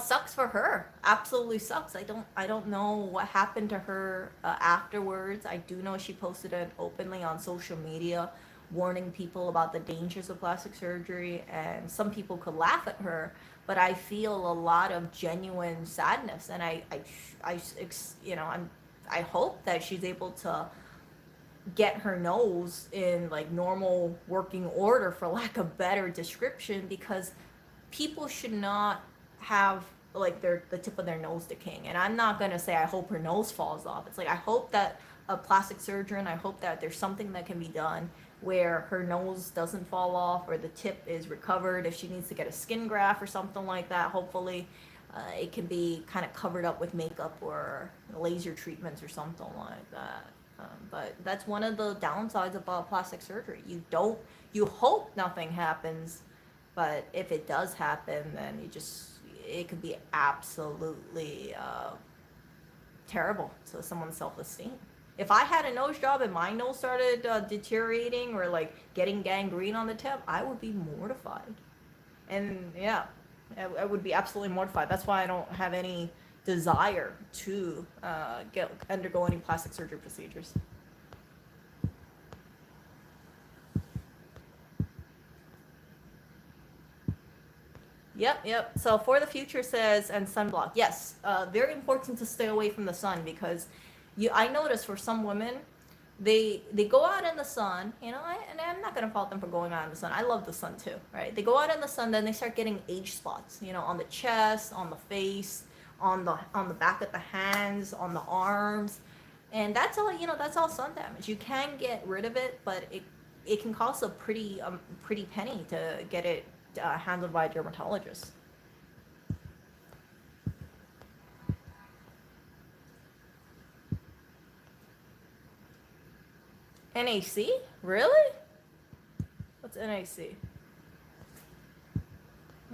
[SPEAKER 1] sucks for her. Absolutely sucks. I don't know what happened to her afterwards. I do know she posted it openly on social media, warning people about the dangers of plastic surgery, and some people could laugh at her, but I feel a lot of genuine sadness, and I hope that she's able to get her nose in like normal working order, for lack of better description, because people should not have like the tip of their nose decaying. And I'm not gonna say I hope her nose falls off. It's like I hope that a plastic surgeon, I hope that there's something that can be done where her nose doesn't fall off, or the tip is recovered. If she needs to get a skin graft or something like that, hopefully it can be kind of covered up with makeup or laser treatments or something like that. But that's one of the downsides about plastic surgery. You hope nothing happens, but if it does happen, then it could be absolutely terrible to someone's self-esteem. If I had a nose job and my nose started deteriorating or like getting gangrene on the tip, I would be mortified. And yeah, I would be absolutely mortified. That's why I don't have any desire to undergo any plastic surgery procedures. Yep. So for the future says, and sunblock. Yes, very important to stay away from the sun, because I notice for some women, they go out in the sun, and I'm not gonna fault them for going out in the sun. I love the sun too, right? They go out in the sun, then they start getting age spots, on the chest, on the face, on the back of the hands, on the arms, and that's all sun damage. You can get rid of it, but it can cost a pretty penny to get it handled by a dermatologist. NAC? Really? What's NAC?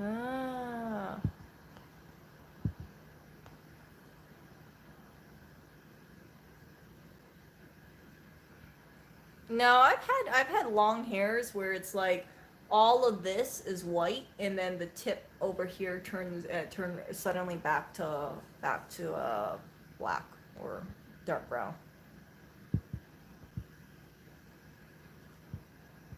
[SPEAKER 1] Ah. No, I've had long hairs where it's like all of this is white, and then the tip over here turn suddenly back to black or dark brown.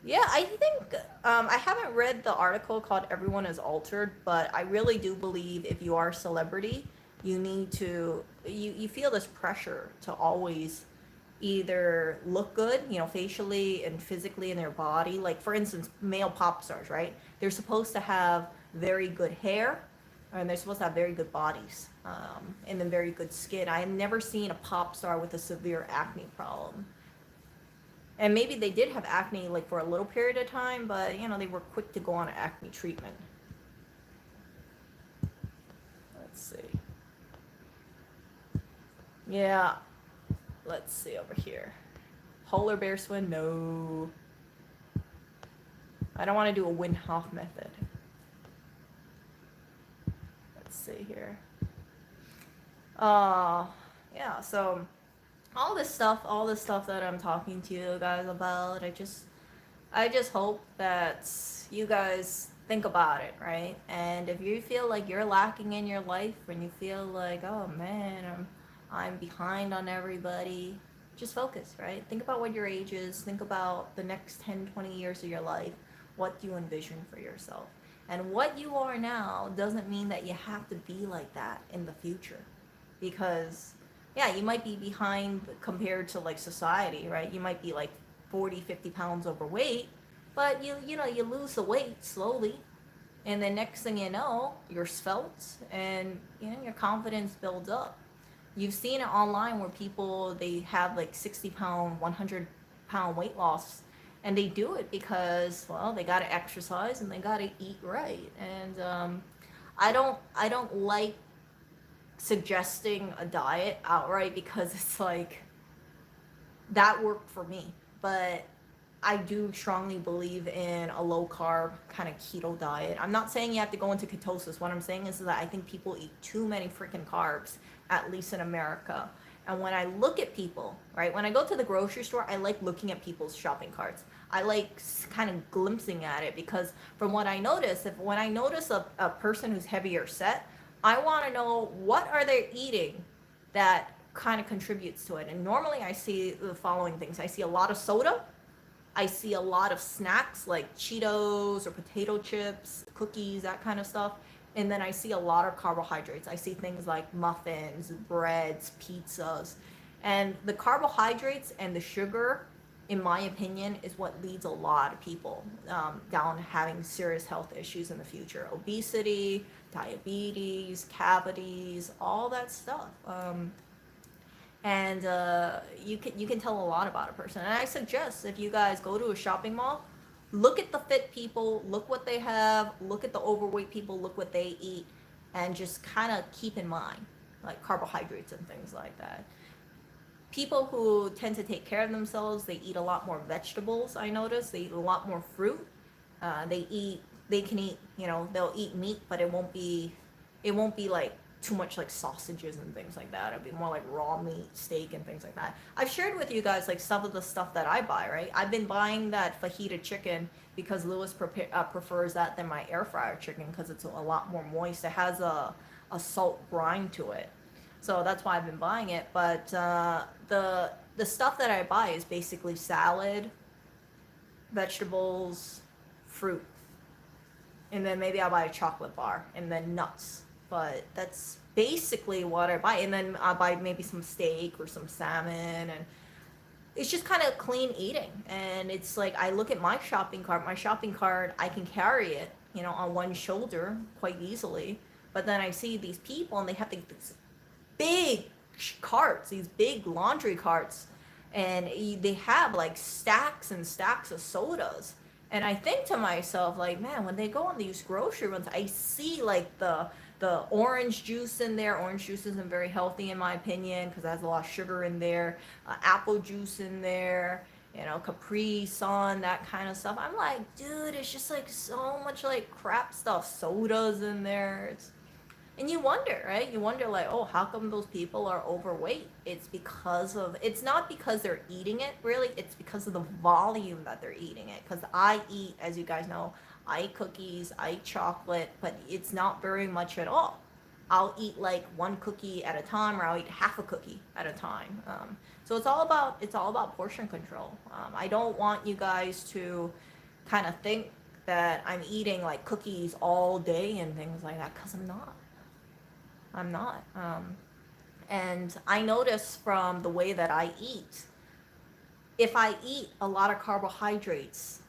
[SPEAKER 1] Yeah, I think I haven't read the article called "Everyone is Altered," but I really do believe if you are a celebrity, you need to you feel this pressure to always either look good, facially and physically in their body. Like for instance, male pop stars, right? They're supposed to have very good hair, and they're supposed to have very good bodies. and then very good skin. I have never seen a pop star with a severe acne problem. And maybe they did have acne like for a little period of time, but you know, they were quick to go on acne treatment. Let's see. Yeah, let's see over here. Polar bear swim, no. I don't want to do a Wim Hof method. Let's see here. Yeah, so all this stuff that I'm talking to you guys about, I just hope that you guys think about it, right? And if you feel like you're lacking in your life, when you feel like, oh man, I'm behind on everybody, just focus, right? Think about what your age is. Think about the next 10, 20 years of your life. What do you envision for yourself? And what you are now doesn't mean that you have to be like that in the future. Because, yeah, you might be behind compared to like society, right? You might be like 40, 50 pounds overweight, but you lose the weight slowly. And the next thing you know, you're svelte and your confidence builds up. You've seen it online where people, they have like 60-pound, 100-pound weight loss, and they do it because, well, they got to exercise and they got to eat right. And I don't like suggesting a diet outright because it's like that worked for me, but I do strongly believe in a low carb kind of keto diet. I'm not saying you have to go into ketosis. What I'm saying is that I think people eat too many freaking carbs, at least in America. And when I look at people, right, when I go to the grocery store, I like looking at people's shopping carts. I like kind of glimpsing at it because from what I notice, when I notice a person who's heavier set, I want to know what are they eating that kind of contributes to it. And normally I see the following things. I see a lot of soda. I see a lot of snacks like Cheetos or potato chips, cookies, that kind of stuff. And then I see a lot of carbohydrates. I see things like muffins, breads, pizzas. And the carbohydrates and the sugar, in my opinion, is what leads a lot of people down having serious health issues in the future. Obesity, diabetes, cavities, all that stuff. And you can tell a lot about a person. And I suggest if you guys go to a shopping mall, look at the fit people, look what they have, look at the overweight people, look what they eat, and just kind of keep in mind like carbohydrates and things like that. People who tend to take care of themselves, they eat a lot more vegetables. I notice they eat a lot more fruit. They can eat, they'll eat meat, but it won't be like too much like sausages and things like that. It'd be more like raw meat, steak, and things like that. I've shared with you guys like some of the stuff that I buy, right? I've been buying that fajita chicken because Lewis prefers that than my air fryer chicken because it's a lot more moist. It has a salt brine to it. So that's why I've been buying it. But the stuff that I buy is basically salad, vegetables, fruit. And then maybe I'll buy a chocolate bar and then nuts. But that's basically what I buy. And then I'll buy maybe some steak or some salmon. And it's just kind of clean eating. And it's like I look at my shopping cart. My shopping cart, I can carry it, on one shoulder quite easily. But then I see these people and they have these big carts, these big laundry carts. And they have like stacks and stacks of sodas. And I think to myself, like, man, when they go on these grocery runs, I see like the orange juice in there. Orange juice isn't very healthy in my opinion because it has a lot of sugar in there. Apple juice in there, Capri Sun, that kind of stuff. I'm like, dude, it's just like so much like crap stuff. Sodas in there. And you wonder, right? You wonder like, oh, how come those people are overweight? It's not because they're eating it, really. It's because of the volume that they're eating it. Because I eat, as you guys know, I eat cookies, I eat chocolate, but it's not very much at all. I'll eat like one cookie at a time, or I'll eat half a cookie at a time. So it's all about portion control. I don't want you guys to kind of think that I'm eating like cookies all day and things like that, because I'm not. And I notice from the way that I eat, if I eat a lot of carbohydrates,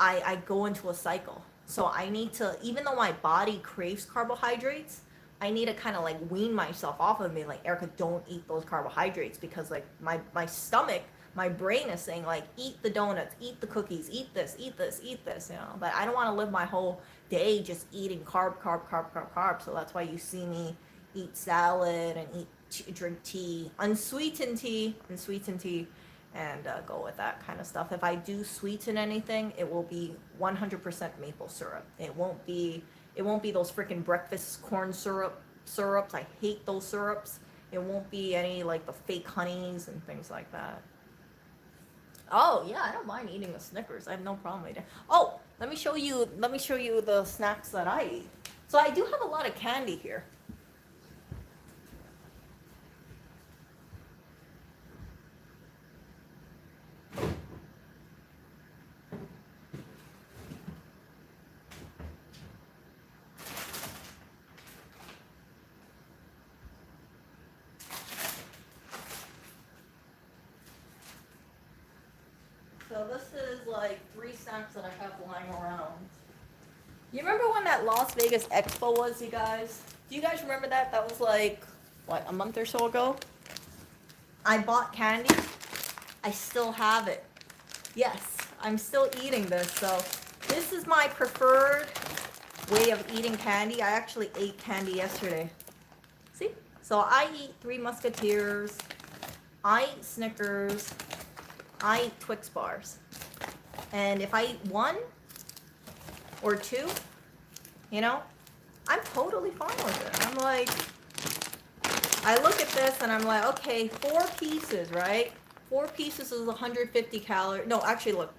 [SPEAKER 1] I go into a cycle. So I need to, even though my body craves carbohydrates, I need to kind of like wean myself off of me. Like, Erica, don't eat those carbohydrates, because like my stomach, my brain is saying like, eat the donuts, eat the cookies, eat this, eat this, eat this, you know. But I don't want to live my whole day just eating carb. So that's why you see me eat salad and drink tea, unsweetened tea, and go with that kind of stuff. If I do sweeten anything, it will be 100% maple syrup. It won't be those freaking breakfast corn syrups. I hate those syrups. It won't be any like the fake honeys and things like that. Oh yeah, I don't mind eating the Snickers. I have no problem eating. Oh, let me show you the snacks that I eat. So I do have a lot of candy here. So this is like 3 snacks that I have lying around. You remember when that Las Vegas Expo was, you guys? Do you guys remember that? That was like, what, a month or so ago? I bought candy. I still have it. Yes, I'm still eating this. So this is my preferred way of eating candy. I actually ate candy yesterday. See? So I eat 3 Musketeers. I eat Snickers. I eat Twix bars. And if I eat 1 or 2, you know, I'm totally fine with it. I'm like, I look at this and I'm like, okay, 4 pieces, right? 4 pieces is 150 calories. No, actually, look,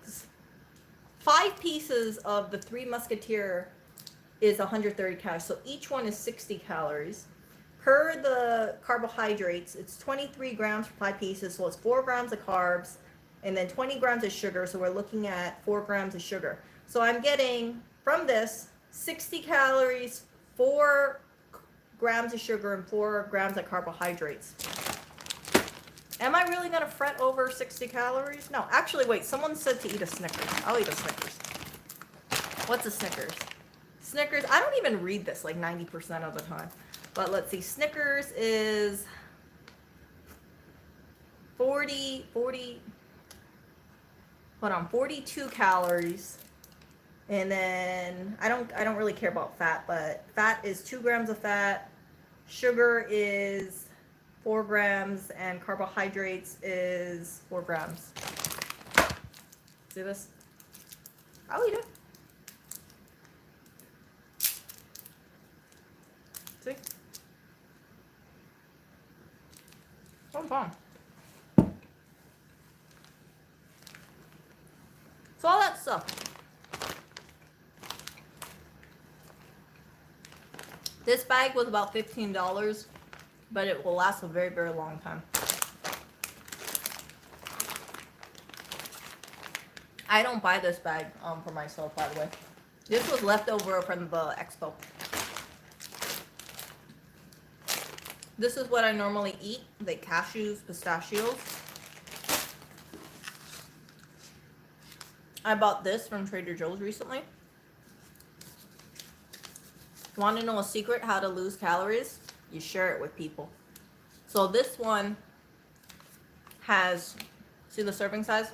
[SPEAKER 1] 5 pieces of the 3 Musketeer is 130 calories. So each one is 60 calories. Per the carbohydrates, it's 23 grams for 5 pieces. So it's 4 grams of carbs and then 20 grams of sugar. So we're looking at 4 grams of sugar. So I'm getting from this 60 calories, 4 grams of sugar, and 4 grams of carbohydrates. Am I really going to fret over 60 calories? No, actually, wait, someone said to eat a Snickers. I'll eat a Snickers. What's a Snickers? Snickers, I don't even read this like 90% of the time. But let's see, Snickers is 42 calories. And then I don't really care about fat, but fat is 2 grams of fat. Sugar is 4 grams, and carbohydrates is 4 grams. See this? I'll eat it. See? So fun. So all that stuff. This bag was about $15, but it will last a very, very long time. I don't buy this bag for myself, by the way. This was leftover from the expo. This is what I normally eat, the cashews, pistachios. I bought this from Trader Joe's recently. Want to know a secret how to lose calories? You share it with people. So this one has, see the serving size?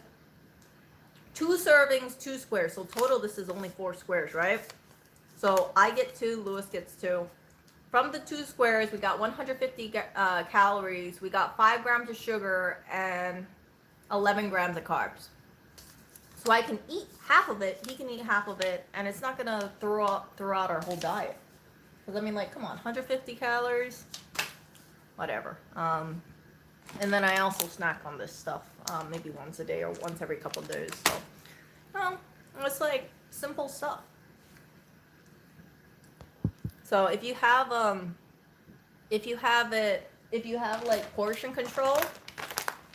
[SPEAKER 1] 2 servings, 2 squares. So total this is only 4 squares, right? So I get 2, Lewis gets 2. From the 2 squares, we got 150 calories. We got 5 grams of sugar and 11 grams of carbs. So I can eat half of it, he can eat half of it, and it's not gonna throw out our whole diet. Because I mean, like, come on, 150 calories, whatever. And then I also snack on this stuff, maybe once a day or once every couple of days. So, it's like simple stuff. So if you have like portion control,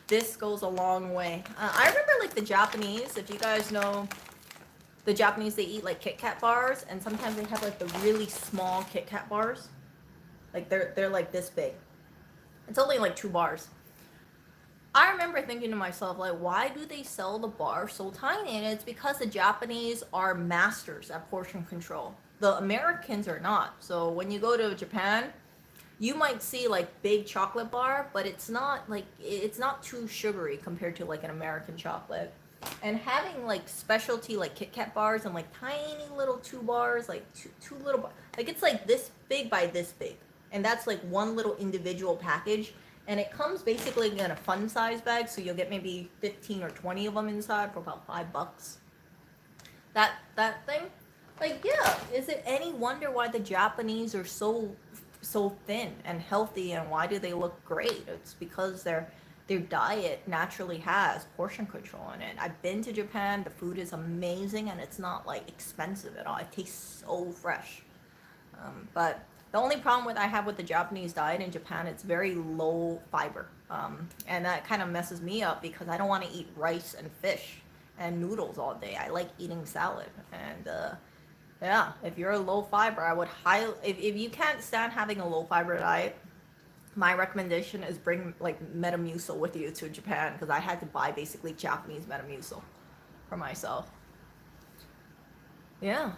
[SPEAKER 1] this goes a long way. I remember like the Japanese, if you guys know the Japanese, they eat like Kit Kat bars, and sometimes they have like the really small Kit Kat bars. Like they're like this big. It's only like 2 bars. I remember thinking to myself, like, why do they sell the bar so tiny? And it's because the Japanese are masters at portion control. The Americans are not. So when you go to Japan, you might see like big chocolate bar, but it's not too sugary compared to like an American chocolate. And having like specialty like Kit Kat bars and like tiny little 2 bars, like two little like it's like this big by this big, and that's like one little individual package. And it comes basically in a fun size bag, so you'll get maybe 15 or 20 of them inside for about $5. That thing, like, yeah, is it any wonder why the Japanese are so thin and healthy, and why do they look great? It's because their diet naturally has portion control in it. I've been to Japan. The food is amazing, and it's not like expensive at all. It tastes so fresh. But the only problem I have with the Japanese diet in Japan, it's very low fiber, and that kind of messes me up because I don't want to eat rice and fish and noodles all day. I like eating salad, and yeah, if you're a low fiber, I would highly, if you can't stand having a low fiber diet, my recommendation is bring like Metamucil with you to Japan, because I had to buy basically Japanese Metamucil for myself. Yeah.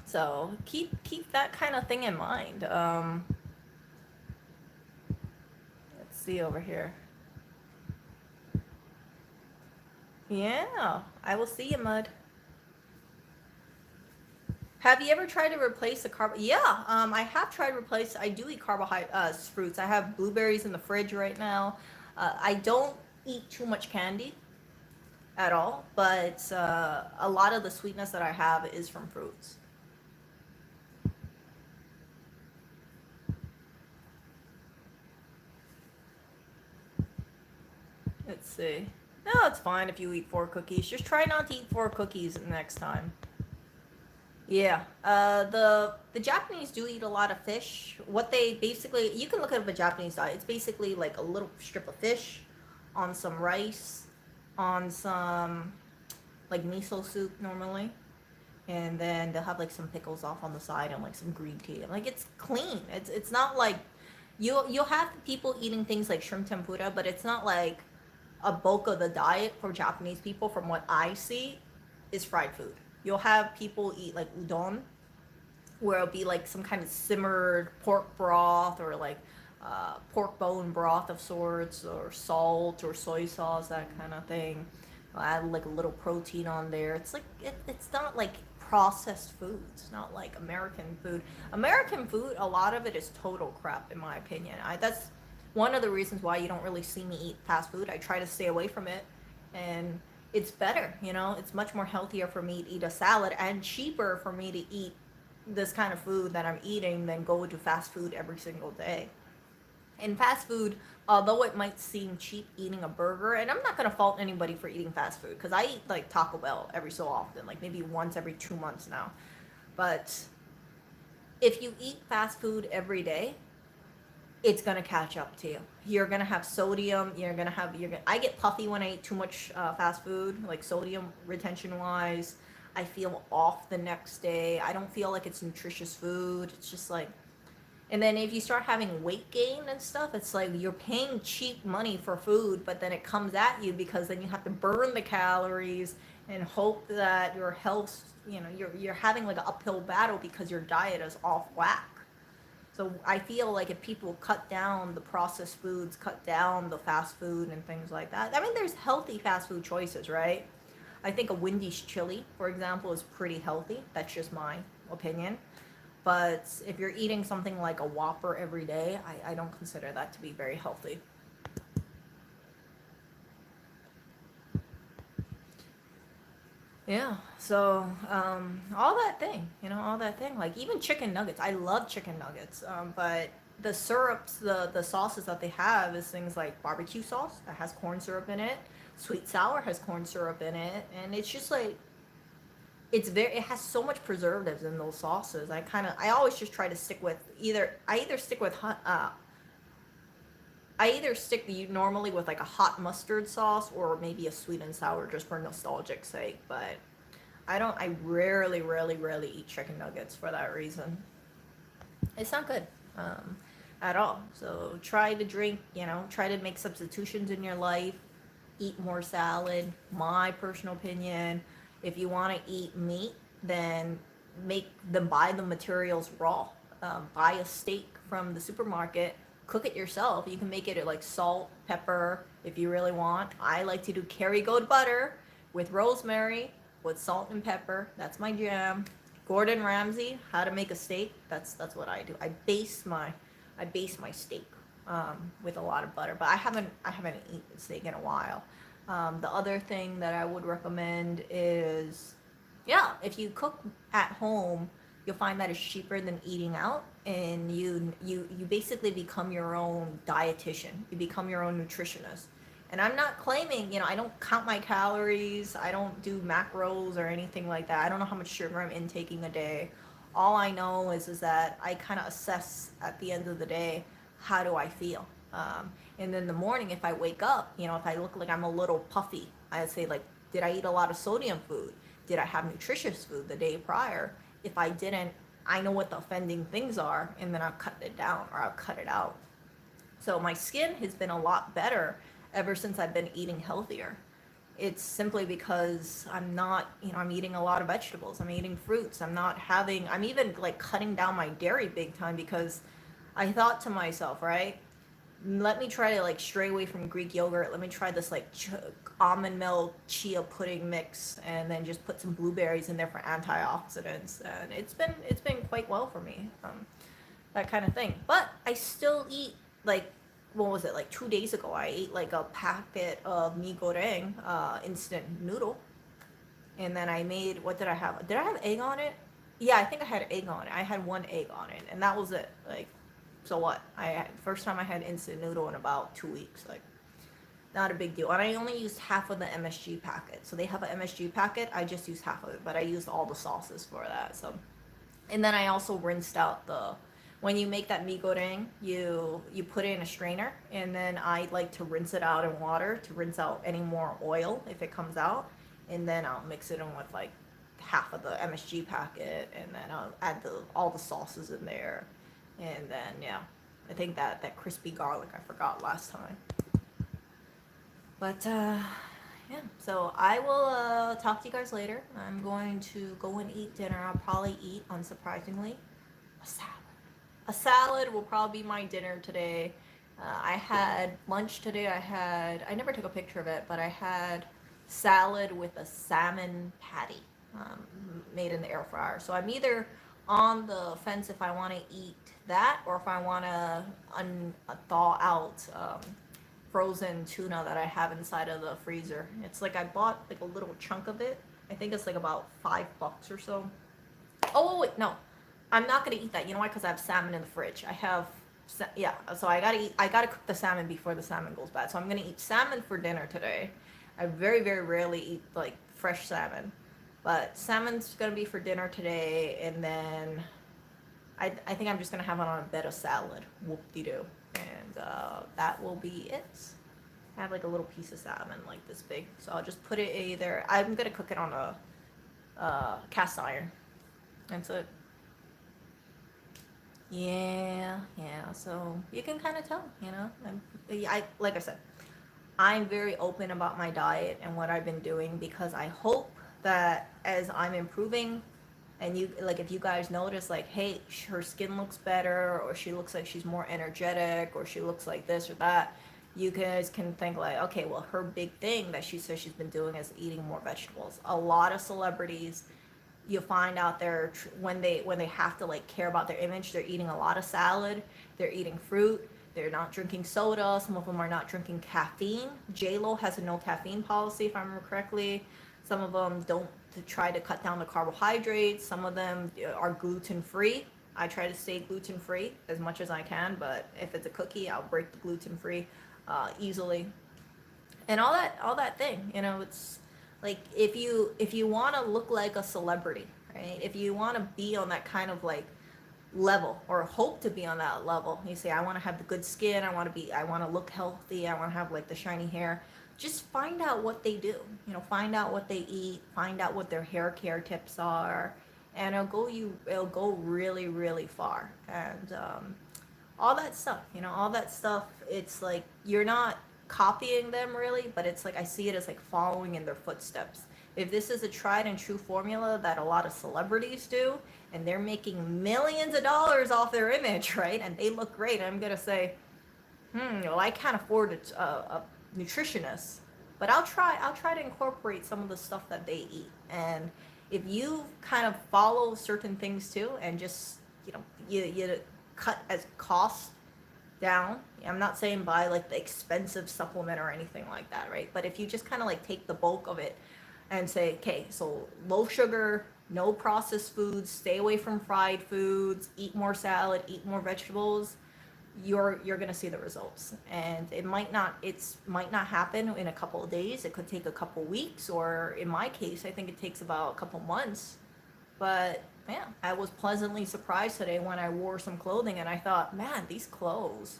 [SPEAKER 1] So keep that kind of thing in mind. Let's see over here. Yeah, I will see you, Mud. Have you ever tried to replace the carb? Yeah, I have tried to replace. I do eat carbohydrate fruits. I have blueberries in the fridge right now. I don't eat too much candy at all, but a lot of the sweetness that I have is from fruits. Let's see. No, it's fine if you eat 4 cookies. Just try not to eat 4 cookies next time. Yeah, the Japanese do eat a lot of fish. What they basically, you can look at a Japanese diet. It's basically like a little strip of fish on some rice, on some like miso soup normally, and then they'll have like some pickles off on the side and like some green tea. Like, it's clean. It's not like you'll have people eating things like shrimp tempura, but it's not like a bulk of the diet for Japanese people, from what I see, is fried food. You'll have people eat like udon, where it'll be like some kind of simmered pork broth, or like pork bone broth of sorts, or salt or soy sauce, that kind of thing. I'll add like a little protein on there. It's like it's not like processed food. It's not like American food. American food, a lot of it is total crap, in my opinion. That's one of the reasons why you don't really see me eat fast food. I try to stay away from it, and it's better, it's much more healthier for me to eat a salad, and cheaper for me to eat this kind of food that I'm eating than go to fast food every single day. And fast food, although it might seem cheap eating a burger, and I'm not going to fault anybody for eating fast food, because I eat like Taco Bell every so often, like maybe once every 2 months now. But if you eat fast food every day, it's gonna catch up to you. You're gonna have sodium. I get puffy when I eat too much fast food, like sodium retention wise. I feel off the next day. I don't feel like it's nutritious food. It's just like, and then if you start having weight gain and stuff, it's like you're paying cheap money for food, but then it comes at you, because then you have to burn the calories and hope that your health, you're having like an uphill battle because your diet is off whack. So I feel like if people cut down the processed foods, cut down the fast food and things like that. I mean, there's healthy fast food choices, right? I think a Wendy's chili, for example, is pretty healthy. That's just my opinion. But if you're eating something like a Whopper every day, I don't consider that to be very healthy. Yeah, so all that thing, like even chicken nuggets. I love chicken nuggets, but the syrups, the sauces that they have is things like barbecue sauce that has corn syrup in it, sweet sour has corn syrup in it, and it's just like it has so much preservatives in those sauces. I always just try to stick with I either stick normally with like a hot mustard sauce, or maybe a sweet and sour, just for nostalgic sake. But I rarely eat chicken nuggets for that reason. It's not good at all. So try to make substitutions in your life. Eat more salad. My personal opinion. If you want to eat meat, then buy the materials raw. Buy a steak from the supermarket, cook it yourself. You can make it like salt, pepper, if you really want. I like to do Kerrygold butter with rosemary, with salt and pepper. That's my jam. Gordon Ramsay, how to make a steak. That's what I do. I base my steak with a lot of butter, but I haven't eaten steak in a while. The other thing that I would recommend is, yeah, if you cook at home, you'll find that it's cheaper than eating out, and you basically become your own dietitian. You become your own nutritionist. And I'm not claiming, I don't count my calories. I don't do macros or anything like that. I don't know how much sugar I'm intaking a day. All I know is that I kind of assess at the end of the day, how do I feel? And then the morning, if I wake up, if I look like I'm a little puffy, I say like, did I eat a lot of sodium food? Did I have nutritious food the day prior? If I didn't, I know what the offending things are, and then I'll cut it down or I'll cut it out. So my skin has been a lot better ever since I've been eating healthier. It's simply because I'm not, I'm eating a lot of vegetables. I'm eating fruits. I'm even like cutting down my dairy big time, because I thought to myself, right, let me try to like stray away from Greek yogurt. Let me try this like almond milk chia pudding mix, and then just put some blueberries in there for antioxidants. And it's been quite well for me, that kind of thing. But I still eat like, what was it, like 2 days ago? I ate like a packet of mee goreng, instant noodle, and then I made, what did I have? Did I have egg on it? Yeah, I think I had egg on it. I had one egg on it, and that was it. Like, so what? First time I had instant noodle in about 2 weeks. Like, not a big deal. And I only used half of the MSG packet. So they have an MSG packet. I just used half of it, but I used all the sauces for that. So, and then I also rinsed out when you make that mee goreng, you put it in a strainer, and then I like to rinse it out in water to rinse out any more oil if it comes out, and then I'll mix it in with like half of the MSG packet, and then I'll add all the sauces in there. And then, yeah, I think that crispy garlic I forgot last time. But, yeah, so I will talk to you guys later. I'm going to go and eat dinner. I'll probably eat, unsurprisingly, a salad. A salad will probably be my dinner today. I had lunch today. I never took a picture of it, but I had salad with a salmon patty, made in the air fryer. So I'm either on the fence if I want to eat that, or if I want to thaw out frozen tuna that I have inside of the freezer. It's like I bought like a little chunk of it. I think it's like about $5 or so. Oh wait, no, I'm not gonna eat that. You know why? Because I have salmon in the fridge. So I gotta cook the salmon before the salmon goes bad. So I'm gonna eat salmon for dinner today. I very, very rarely eat like fresh salmon, but salmon's gonna be for dinner today, and then I think I'm just gonna have it on a bed of salad. Whoop-de-doo. And that will be it. I have like a little piece of salmon like this big, so I'll just put it either. I'm gonna cook it on a cast iron. That's it. Yeah. So you can kind of tell, I like I said, I'm very open about my diet and what I've been doing, because I hope that as I'm improving, and you, like, if you guys notice, like, hey, her skin looks better, or she looks like she's more energetic, or she looks like this or that, you guys can think like, okay, well, her big thing that she says she's been doing is eating more vegetables. A lot of celebrities, you'll find out there when they have to like care about their image, they're eating a lot of salad, they're eating fruit, they're not drinking soda, some of them are not drinking caffeine. J-Lo has a no caffeine policy, if I remember correctly. Some of them don't, to try to cut down the carbohydrates. Some of them are gluten-free. I try to stay gluten-free as much as I can, but if it's a cookie, I'll break the gluten-free easily. And all that thing, it's like, if you want to look like a celebrity, right? If you want to be on that kind of like level, or hope to be on that level, you say, I want to have the good skin, I want to look healthy, I want to have like the shiny hair. Just find out what they do, find out what they eat, find out what their hair care tips are, and it'll go really, really far. And all that stuff, it's like, you're not copying them really, but it's like, I see it as like following in their footsteps. If this is a tried and true formula that a lot of celebrities do, and they're making millions of dollars off their image, right? And they look great, I'm gonna say, well, I can't afford a nutritionist, but I'll try to incorporate some of the stuff that they eat. And if you kind of follow certain things too, and just you cut as costs down. I'm not saying buy like the expensive supplement or anything like that, right? But if you just kind of like take the bulk of it and say, okay, so low sugar, no processed foods, stay away from fried foods, eat more salad, eat more vegetables, you're gonna see the results. And it might not happen in a couple of days. It could take a couple weeks, or in my case, I think it takes about a couple months. But yeah, I was pleasantly surprised today when I wore some clothing and I thought, man, these clothes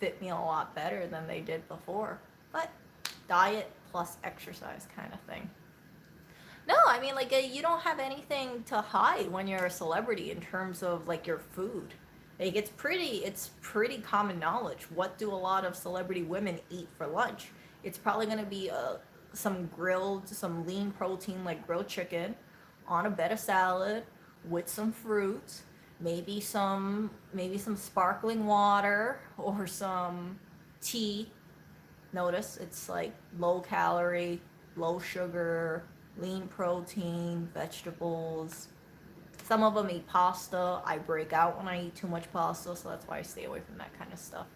[SPEAKER 1] fit me a lot better than they did before. But diet plus exercise kind of thing. No, I mean, like, you don't have anything to hide when you're a celebrity in terms of like your food. Like, it's pretty common knowledge. What do a lot of celebrity women eat for lunch? It's probably gonna be some lean protein like grilled chicken on a bed of salad with some fruits, maybe some sparkling water or some tea. Notice it's like low calorie, low sugar, lean protein, vegetables. Some of them eat pasta. I break out when I eat too much pasta, so that's why I stay away from that kind of stuff.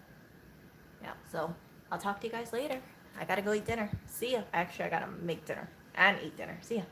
[SPEAKER 1] Yeah, so I'll talk to you guys later. I gotta go eat dinner. See ya. Actually, I gotta make dinner and eat dinner. See ya.